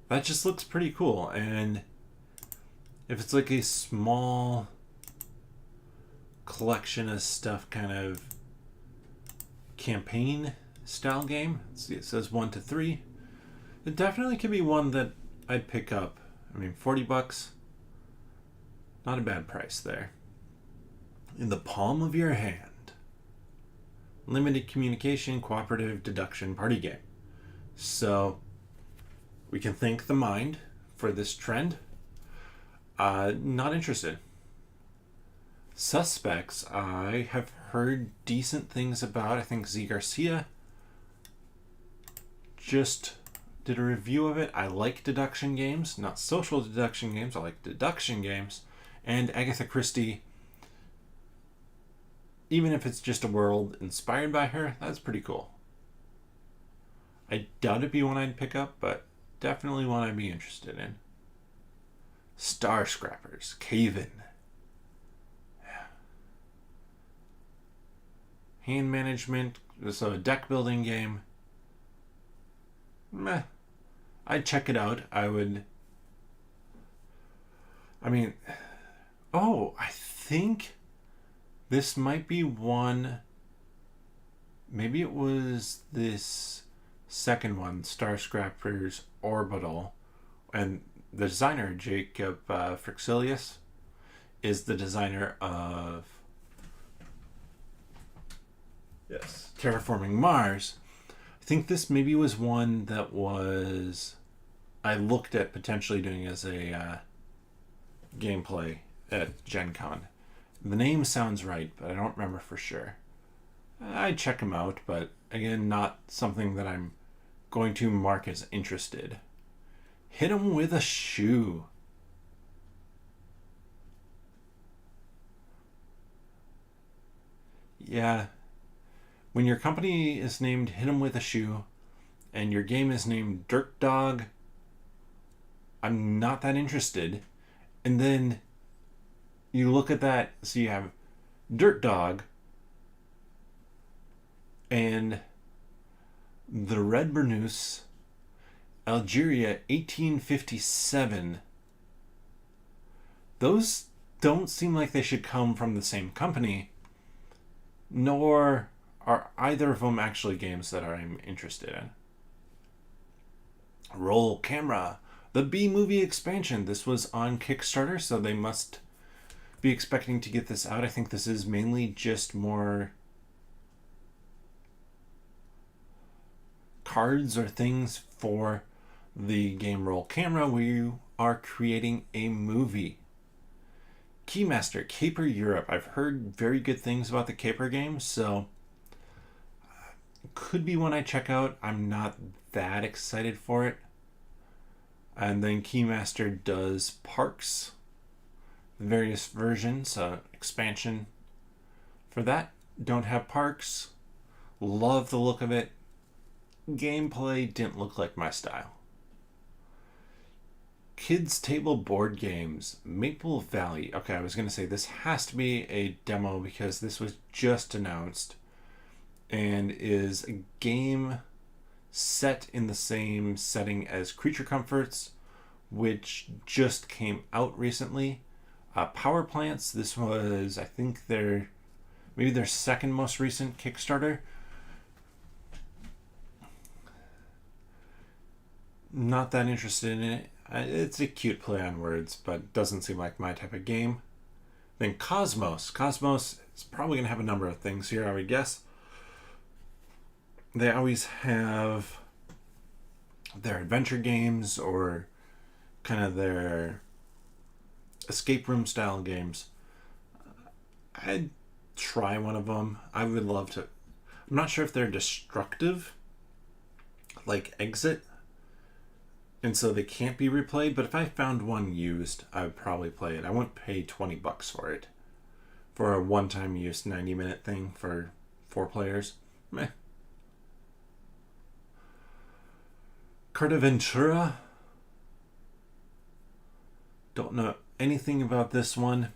that just looks pretty cool. And if it's like a small collection of stuff, kind of campaign style game, let's see, it says 1 to 3. It definitely could be one that I'd pick up. I mean, $40, not a bad price there. In the palm of your hand. Limited communication, cooperative deduction party game. So we can thank the mind for this trend. Not interested. Suspects, I have heard decent things about. I think Z Garcia just did a review of it. I like deduction games, not social deduction games. I like deduction games. And Agatha Christie, even if it's just a world inspired by her, that's pretty cool. I doubt it'd be one I'd pick up, but definitely one I'd be interested in. Star Scrappers, Cave In. Hand management, so a deck building game. Meh. I'd check it out. I think this might be one. Maybe it was this second one, Star Scrappers Orbital. And the designer, Jacob Frixilius, is the designer of Terraforming Mars. I think this maybe was one that I looked at potentially doing as a gameplay at Gen Con. The name sounds right, but I don't remember for sure. I'd check them out, but again, not something that I'm going to mark as interested. Hit 'em with a shoe. Yeah. When your company is named Hit 'em with a Shoe and your game is named Dirt Dog, I'm not that interested. And then you look at that, so you have Dirt Dog and the Red Burnous, Algeria 1857. Those don't seem like they should come from the same company, nor are either of them actually games that I'm interested in. Roll Camera, the B-movie expansion. This was on Kickstarter, so they must be expecting to get this out. I think this is mainly just more cards or things for the game Roll Camera where you are creating a movie. Keymaster, Caper Europe. I've heard very good things about the Caper game, so could be one I check out. I'm not that excited for it. And then Keymaster does Parks, various versions, expansion for that. Don't have Parks. Love the look of it. Gameplay didn't look like my style. Kids Table Board Games, Maple Valley. Okay, I was going to say this has to be a demo because this was just announced and is a game set in the same setting as Creature Comforts, which just came out recently. Power Plants, this was, I think, their second most recent Kickstarter. Not that interested in it. It's a cute play on words, but doesn't seem like my type of game. Then Cosmos. Cosmos is probably going to have a number of things here, I would guess. They always have their adventure games or kind of their escape room style games. I'd try one of them. I would love to. I'm not sure if they're destructive, like Exit, and so they can't be replayed, but if I found one used, I would probably play it. I wouldn't pay $20 for it. For a one-time use 90-minute thing for 4 players. Meh. Cartaventura. Don't know anything about this one.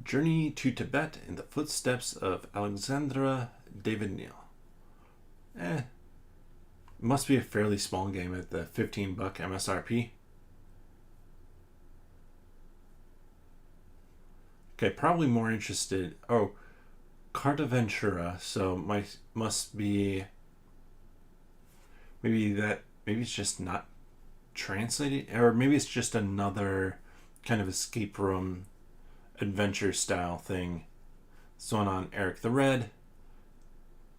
Journey to Tibet in the footsteps of Alexandra David-Neal. Must be a fairly small game at the $15 MSRP. Okay, probably more interested. Oh, Cartaventura. So must be maybe it's just not translated, or maybe it's just another kind of escape room adventure style thing. This one on Eric the Red.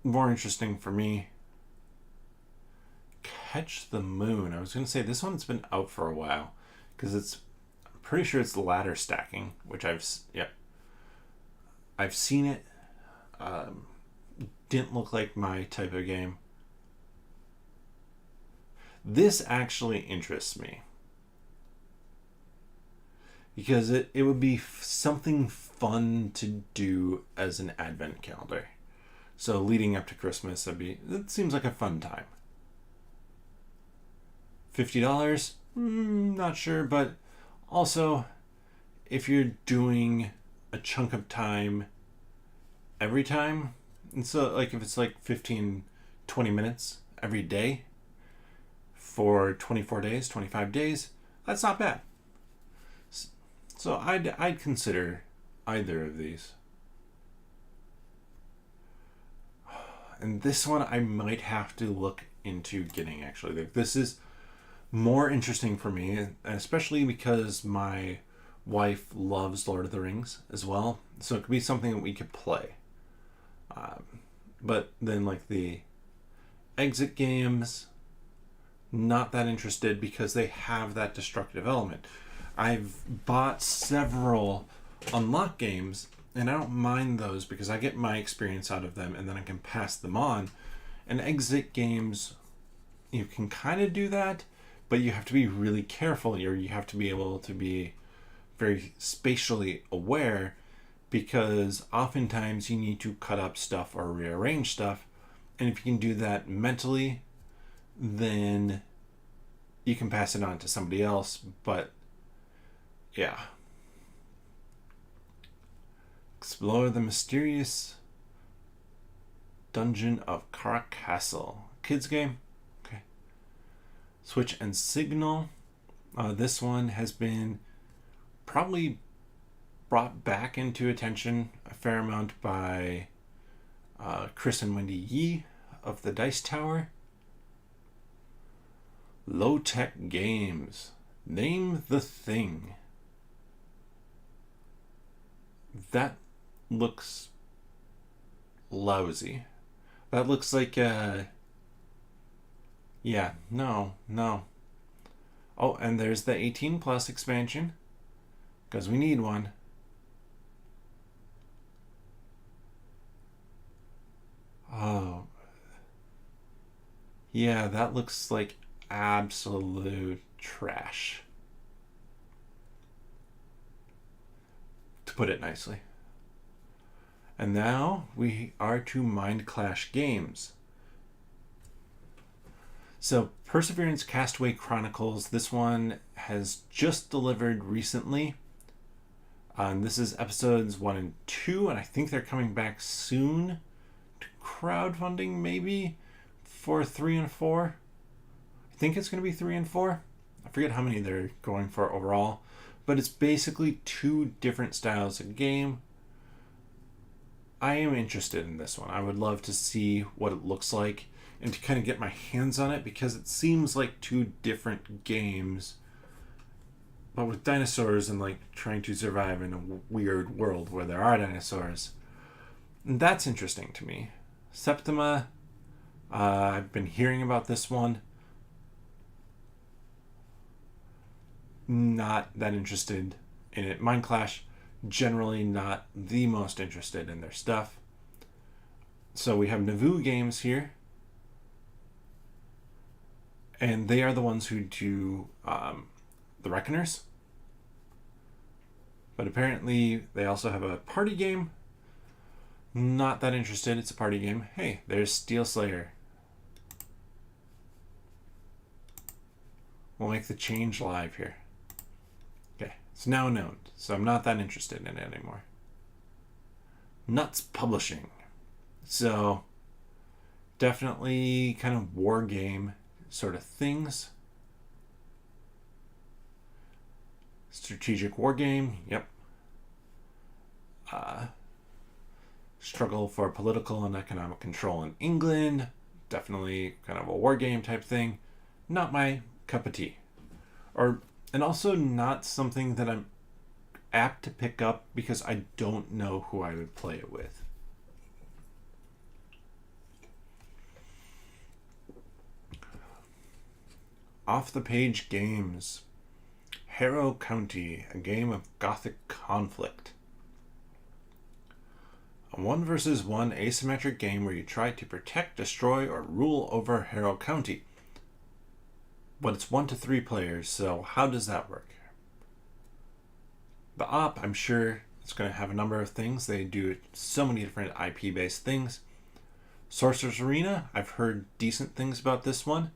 More interesting for me. Catch the Moon. I was going to say this one's been out for a while because I'm pretty sure it's ladder stacking, which I've seen it. Didn't look like my type of game. This actually interests me because it would be something fun to do as an advent calendar. So leading up to Christmas, it seems like a fun time. $50? Not sure, but also if you're doing a chunk of time every time, and so like if it's like 15, 20 minutes every day for 24 days, 25 days, that's not bad. So I'd consider either of these. And this one I might have to look into getting, actually. This is more interesting for me, especially because my wife loves Lord of the Rings as well. So it could be something that we could play. But then like the exit games, not that interested because they have that destructive element. I've bought several unlock games And I don't mind those because I get my experience out of them and then I can pass them on. And exit games, you can kind of do that, but you have to be really careful, or you have to be able to be very spatially aware, because oftentimes you need to cut up stuff or rearrange stuff. And if you can do that mentally, then you can pass it on to somebody else. But yeah. Explore the mysterious dungeon of Kara Castle. Kids game. Okay. Switch and Signal. This one has been probably brought back into attention a fair amount by Chris and Wendy Yee of the Dice Tower. Low Tech Games. Name the Thing. That looks lousy. That looks like yeah, no. Oh, and there's the 18 plus expansion, because we need one. Oh. Yeah, that looks like absolute trash, to put it nicely. And now we are to Mind Clash Games. So Perseverance Castaway Chronicles, this one has just delivered recently. This is episodes 1 and 2, and I think they're coming back soon to crowdfunding, maybe, for 3 and 4. I think it's going to be 3 and 4. I forget how many they're going for overall, but it's basically 2 different styles of game. I am interested in this one. I would love to see what it looks like and to kind of get my hands on it, because it seems like 2 different games, but with dinosaurs and like trying to survive in a weird world where there are dinosaurs. And that's interesting to me. Septima, I've been hearing about this one. Not that interested in it. Mind Clash, generally not the most interested in their stuff. So we have Nauvoo Games here, and they are the ones who do the Reckoners. But apparently they also have a party game. Not that interested. It's a party game. Hey, there's Steel Slayer. We'll make the change live here. Okay, it's now known, so I'm not that interested in it anymore. Nuts Publishing. So, definitely kind of war game sort of things. Strategic war game, yep. Struggle for political and economic control in England. Definitely kind of a war game type thing. Not my cup of tea. And also not something that I'm apt to pick up because I don't know who I would play it with. Off the Page Games. Harrow County, a game of gothic conflict. A 1 versus 1 asymmetric game where you try to protect, destroy, or rule over Harrow County. But it's 1 to 3 players, so how does that work? The op, I'm sure it's going to have a number of things. They do so many different IP-based things. Sorcerer's Arena, I've heard decent things about this one.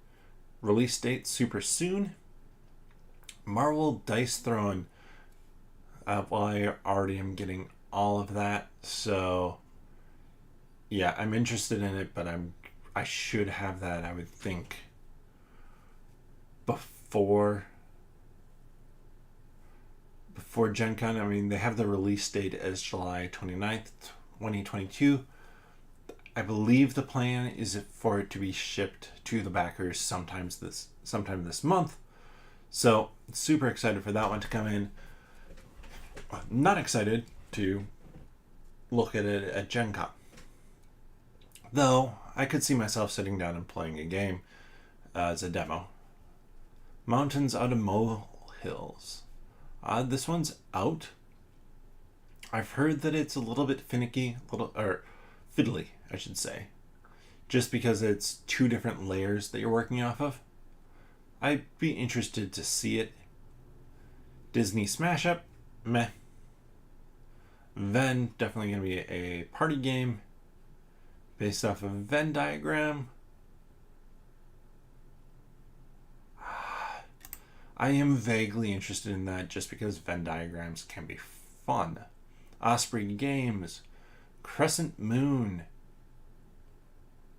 Release date super soon. Marvel Dice Throne. Well, I already am getting all of that, so yeah, I'm interested in it, but I should have that, I would think, before Gen Con. I mean, they have the release date as July 29th, 2022. I believe the plan is for it to be shipped to the backers sometime this month. So, super excited for that one to come in. Not excited to look at it at Gen Con. Though, I could see myself sitting down and playing a game as a demo. Mountains Out of Molehills. This one's out. I've heard that it's a little bit finicky, or fiddly, I should say, just because it's two different layers that you're working off of. I'd be interested to see it. Disney Smash Up, meh. Venn, definitely going to be a party game based off of a Venn diagram. I am vaguely interested in that just because Venn diagrams can be fun. Osprey Games, Crescent Moon,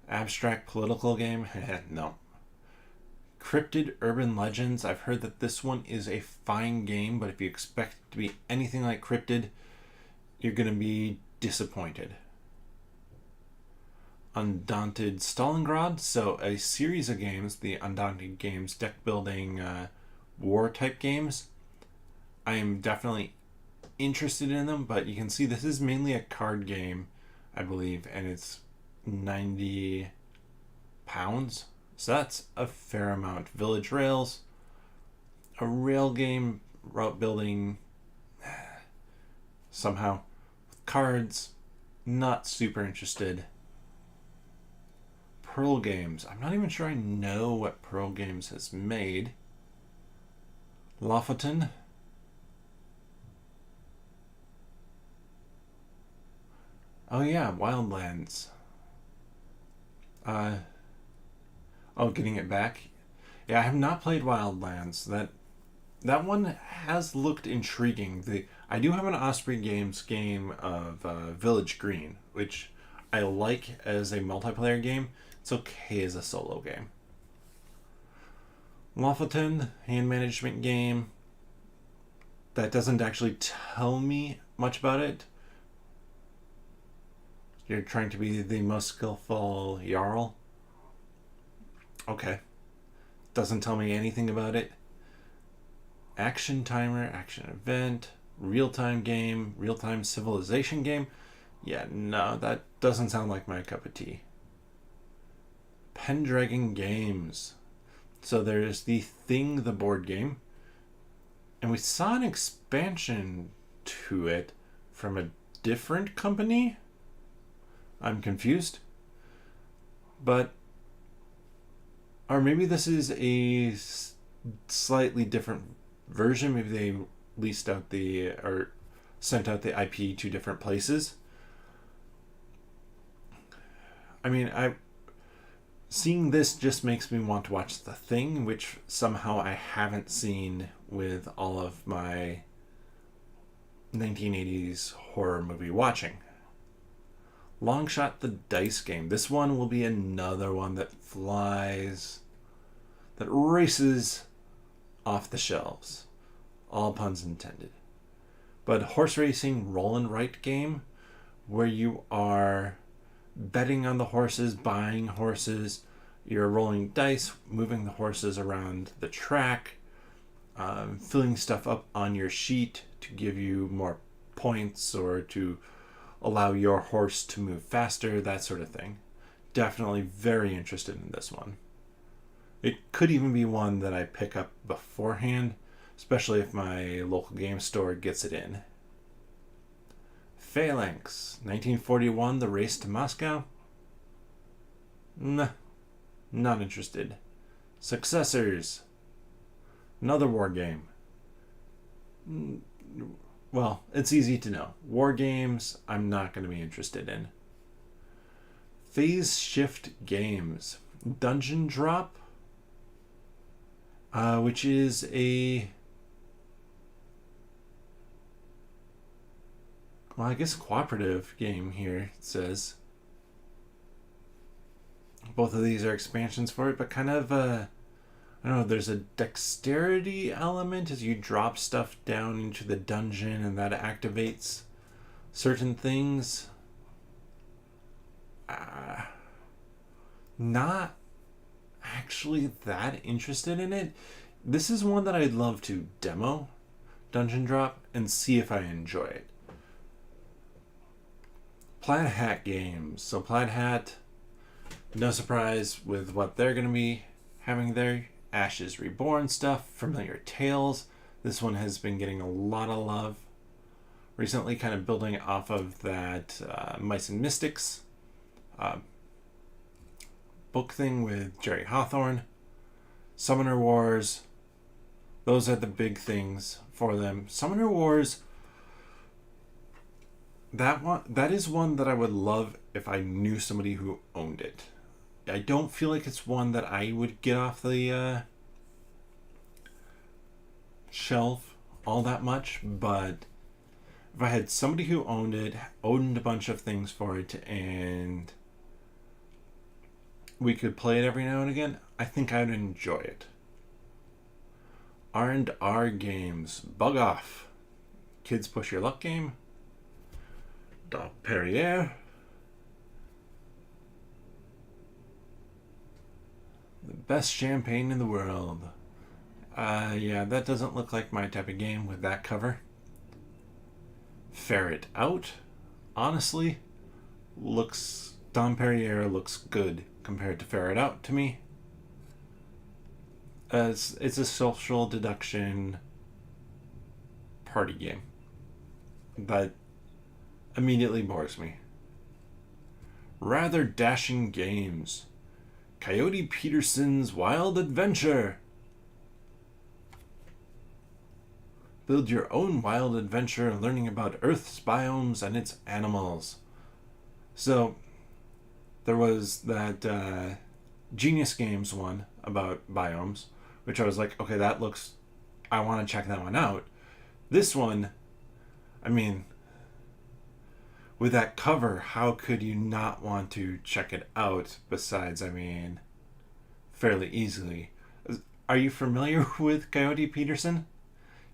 abstract political game, no. Cryptid Urban Legends, I've heard that this one is a fine game, but if you expect it to be anything like Cryptid, you're going to be disappointed. Undaunted Stalingrad, so a series of games, the Undaunted games, deck building, war type games. I am definitely interested in them, but you can see this is mainly a card game, I believe, and it's £90. So that's a fair amount. Village Rails, a rail game, route building, somehow. Cards, not super interested. Pearl Games, I'm not even sure I know what Pearl Games has made. Lofoten. Oh yeah, Wildlands. Getting it back. Yeah, I have not played Wildlands. That one has looked intriguing. I do have an Osprey Games game of Village Green, which I like as a multiplayer game. It's okay as a solo game. Lofoten, hand management game. That doesn't actually tell me much about it. You're trying to be the most skillful Jarl. Okay. Doesn't tell me anything about it. Action timer, action event, real-time game, real-time civilization game. Yeah, no, that doesn't sound like my cup of tea. Pendragon Games. So there's the Thing, the board game. And we saw an expansion to it from a different company. I'm confused. But, or maybe this is a slightly different version. Maybe they leased out or sent out the IP to different places. I mean, seeing this just makes me want to watch The Thing, which somehow I haven't seen with all of my 1980s horror movie watching. Longshot the Dice Game. This one will be another one that flies, that races off the shelves. All puns intended. But horse racing roll and write game where you are betting on the horses, buying horses, you're rolling dice, moving the horses around the track, filling stuff up on your sheet to give you more points or to allow your horse to move faster, that sort of thing. Definitely very interested in this one. It could even be one that I pick up beforehand, especially if my local game store gets it in. Phalanx, 1941, The Race to Moscow. Nah, not interested. Successors, another war game. Well, it's easy to know. War games, I'm not going to be interested in. Phase Shift Games. Dungeon Drop, which is I guess cooperative game here, it says. Both of these are expansions for it, but kind of, I don't know, there's a dexterity element as you drop stuff down into the dungeon and that activates certain things. Not actually that interested in it. This is one that I'd love to demo, Dungeon Drop, and see if I enjoy it. Plaid Hat Games. So Plaid Hat, no surprise with what they're going to be having there. Ashes Reborn stuff, Familiar Tales. This one has been getting a lot of love. recently, kind of building off of that Mice and Mystics book thing with Jerry Hawthorne. Summoner Wars, those are the big things for them. Summoner Wars, that is one that I would love if I knew somebody who owned it. I don't feel like it's one that I would get off the shelf all that much, but if I had somebody who owned it, owned a bunch of things for it, and we could play it every now and again, I think I'd enjoy it. R&R games, bug off. Kids Push Your Luck game. Dog Perrier. The best champagne in the world. Yeah, that doesn't look like my type of game with that cover. Ferret Out. Honestly, Dom Perrier looks good compared to Ferret Out to me. It's a social deduction party game that immediately bores me. Rather dashing games. Coyote Peterson's Wild Adventure. Build your own wild adventure learning about Earth's biomes and its animals. So, there was that Genius Games one about biomes, which I was like, okay, I want to check that one out. This one, I mean, with that cover, how could you not want to check it out besides, fairly easily? Are you familiar with Coyote Peterson?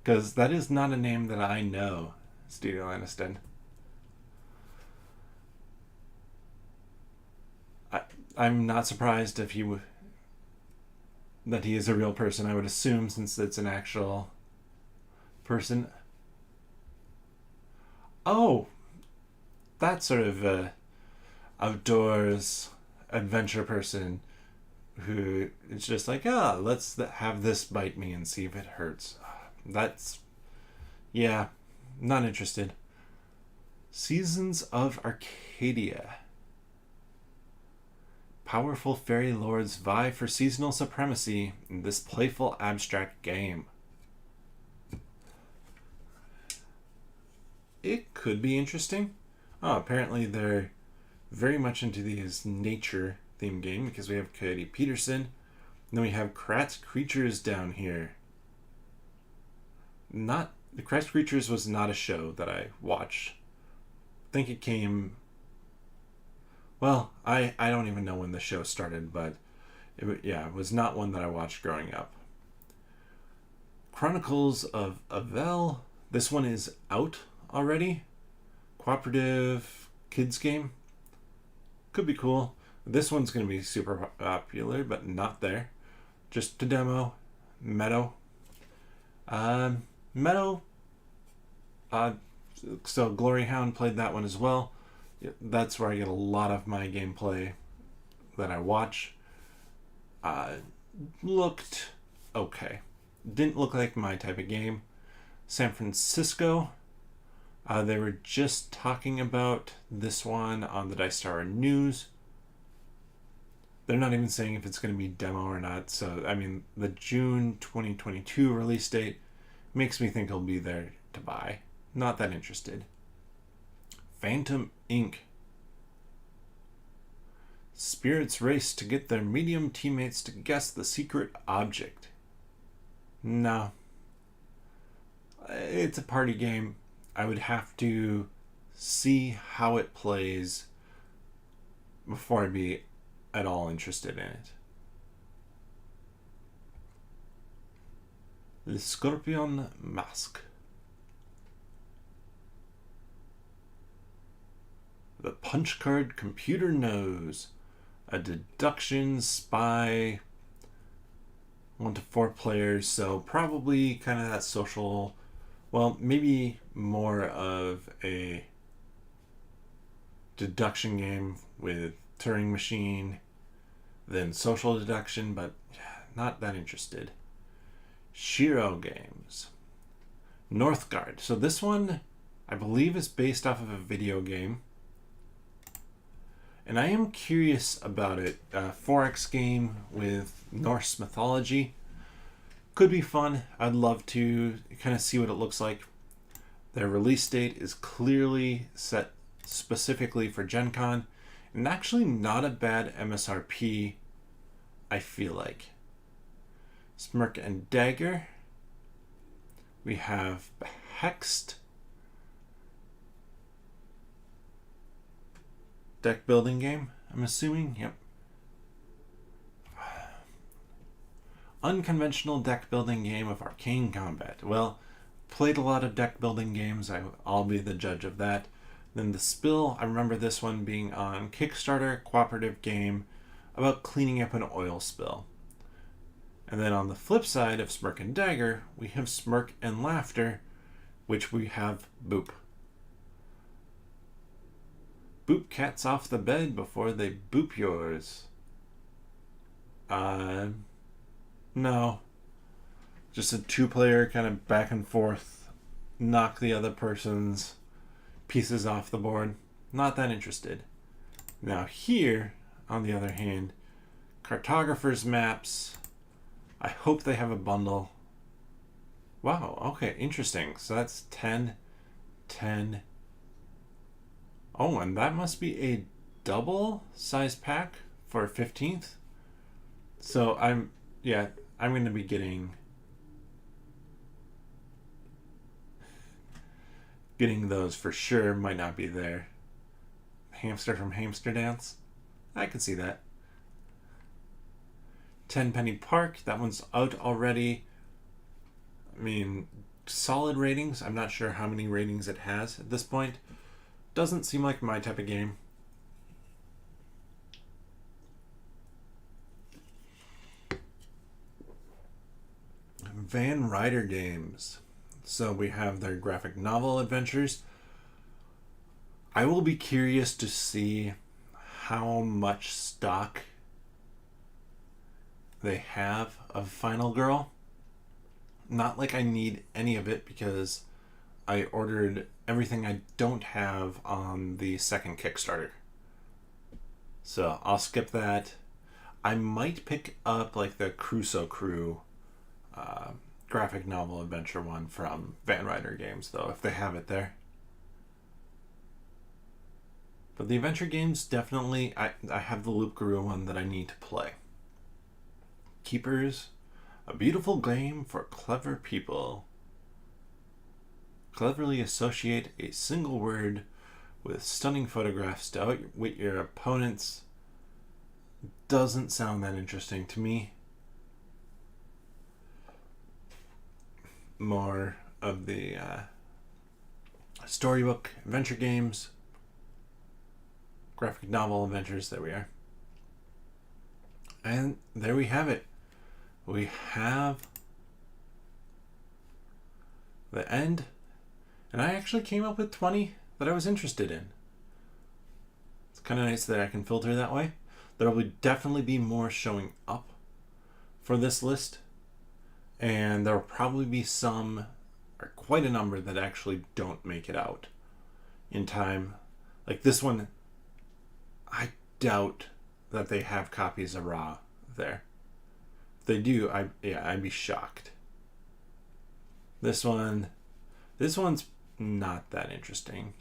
Because that is not a name that I know, Studio Aniston. I'm not surprised if that he is a real person. I would assume, since it's an actual person. Oh, that sort of outdoors adventure person who is just like, let's have this bite me and see if it hurts. Yeah, not interested. Seasons of Arcadia. Powerful fairy lords vie for seasonal supremacy in this playful abstract game. It could be interesting. Apparently they're very much into these nature theme game because we have Coyote Peterson, and then we have Kratz Creatures down here. The Kratz Creatures was not a show that I watched. I think it came... Well, I don't even know when the show started, but it was not one that I watched growing up. Chronicles of Avel. This one is out already. Cooperative kids game. Could be cool. This one's going to be super popular, but not there. Just a demo. Meadow. So Glory Hound played that one as well. That's where I get a lot of my gameplay that I watch. Looked okay. Didn't look like my type of game. San Francisco. They were just talking about this one on the Dice Tower News. They're not even saying if it's going to be demo or not. So, the June 2022 release date makes me think it'll be there to buy. Not that interested. Phantom Inc. Spirits race to get their medium teammates to guess the secret object. No. It's a party game. I would have to see how it plays before I'd be at all interested in it. The Scorpion Mask. The Punch Card Computer Knows. A deduction spy. 1 to 4 players, so probably kind of that social... Well, maybe more of a deduction game with Turing Machine than social deduction, but not that interested. Shiro games. Northgard. So this one I believe is based off of a video game. And I am curious about it. 4X game with Norse mythology. Could be fun. I'd love to kind of see what it looks like. Their release date is clearly set specifically for Gen Con. And actually not a bad MSRP, I feel like. Smirk and Dagger. We have Hexed. Deck building game, I'm assuming. Yep. Unconventional deck building game of arcane combat. Well, played a lot of deck building games. I'll be the judge of that. Then the Spill, I remember this one being on Kickstarter, cooperative game about cleaning up an oil spill. And then on the flip side of Smirk and Dagger, we have Smirk and Laughter, which we have Boop. Boop cats off the bed before they boop yours. No. Just a two-player kind of back and forth, knock the other person's pieces off the board. Not that interested. Now here, on the other hand, Cartographers Maps. I hope they have a bundle. Wow, okay, interesting. So that's 10, 10. Oh, and that must be a double size pack for 15th. So I'm going to be getting those for sure. Might not be there. Hamster from Hamster Dance. I can see that. 10 Penny Park. That one's out already. I mean, solid ratings. I'm not sure how many ratings it has at this point. Doesn't seem like my type of game. Van Ryder Games. So we have their graphic novel adventures. I will be curious to see how much stock they have of Final Girl. Not like I need any of it because I ordered everything I don't have on the second Kickstarter. So I'll skip that. I might pick up like the Crusoe Crew graphic novel adventure one from Van Ryder Games, though, if they have it there. But the adventure games, definitely, I have the Loop Guru one that I need to play. Keepers, a beautiful game for clever people. Cleverly associate a single word with stunning photographs to outwit your opponents. Doesn't sound that interesting to me. More of the storybook adventure games, graphic novel adventures. There we are. And there we have it. We have the end. And I actually came up with 20 that I was interested in. It's kind of nice that I can filter that way. There will definitely be more showing up for this list. And there will probably be some, or quite a number, that actually don't make it out in time. Like this one, I doubt that they have copies of Raw there. If they do, I'd be shocked. This one's not that interesting.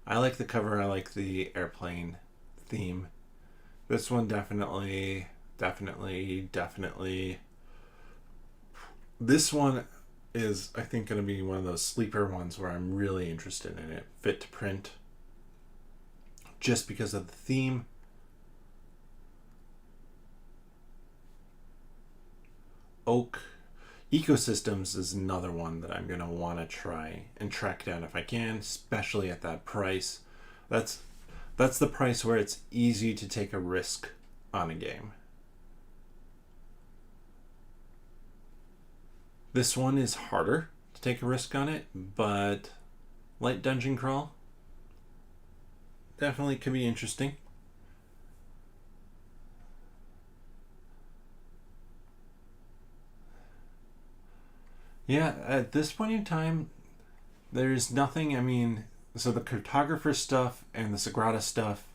I like the cover. I like the airplane theme. This one definitely. This one is, I think, going to be one of those sleeper ones where I'm really interested in it. Fit to print. Just because of the theme. Oak Ecosystems is another one that I'm going to want to try and track down if I can, especially at that price. That's the price where it's easy to take a risk on a game. This one is harder to take a risk on it, but light dungeon crawl definitely could be interesting. Yeah, at this point in time, there's nothing, I mean, so the cartographer stuff and the Sagrada stuff,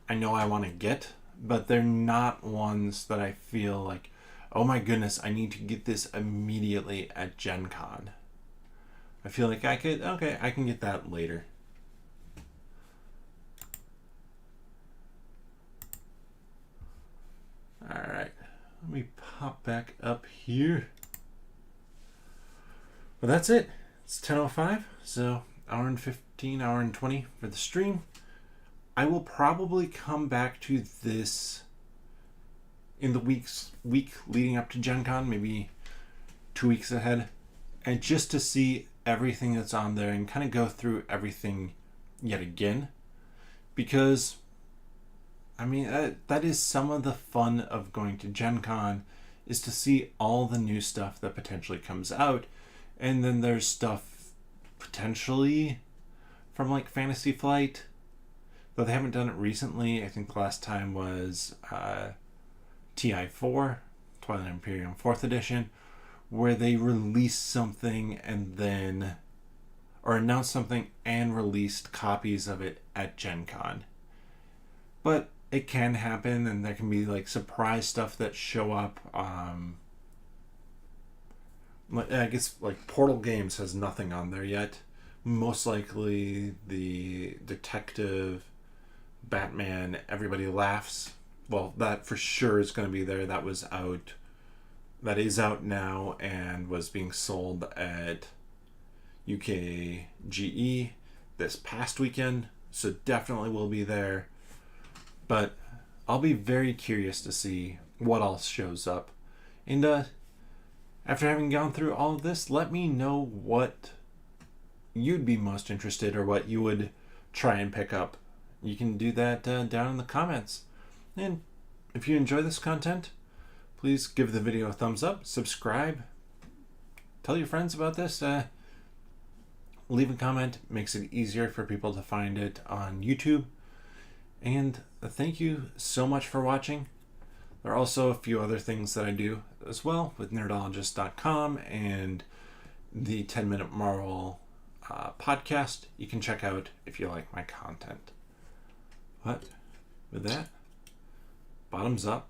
I know I want to get, but they're not ones that I feel like, oh my goodness, I need to get this immediately at Gen Con. I feel like I can get that later. Alright, let me pop back up here. Well, that's it. It's 10:05, so hour and 15, hour and 20 for the stream. I will probably come back to this in the week leading up to Gen Con, maybe 2 weeks ahead, and just to see everything that's on there and kind of go through everything yet again, because I mean that is some of the fun of going to Gen Con, is to see all the new stuff that potentially comes out. And then there's stuff potentially from like Fantasy Flight, though they haven't done it recently. I think the last time was TI4, Twilight Imperium 4th edition, where they released something and then, or announced something and released copies of it at Gen Con. But it can happen, and there can be like surprise stuff that show up. I guess like Portal Games has nothing on there yet. Most likely the Detective, Batman, Everybody Laughs. Well, that for sure is going to be there. That was out. That is out now and was being sold at UKGE this past weekend. So definitely will be there. But I'll be very curious to see what else shows up. And after having gone through all of this, let me know what you'd be most interested or what you would try and pick up. You can do that down in the comments. And if you enjoy this content, please give the video a thumbs up, subscribe, tell your friends about this, leave a comment. Makes it easier for people to find it on YouTube. And thank you so much for watching. There are also a few other things that I do as well with nerdologist.com and the 10-Minute Marvel podcast you can check out if you like my content. But with that, bottoms up.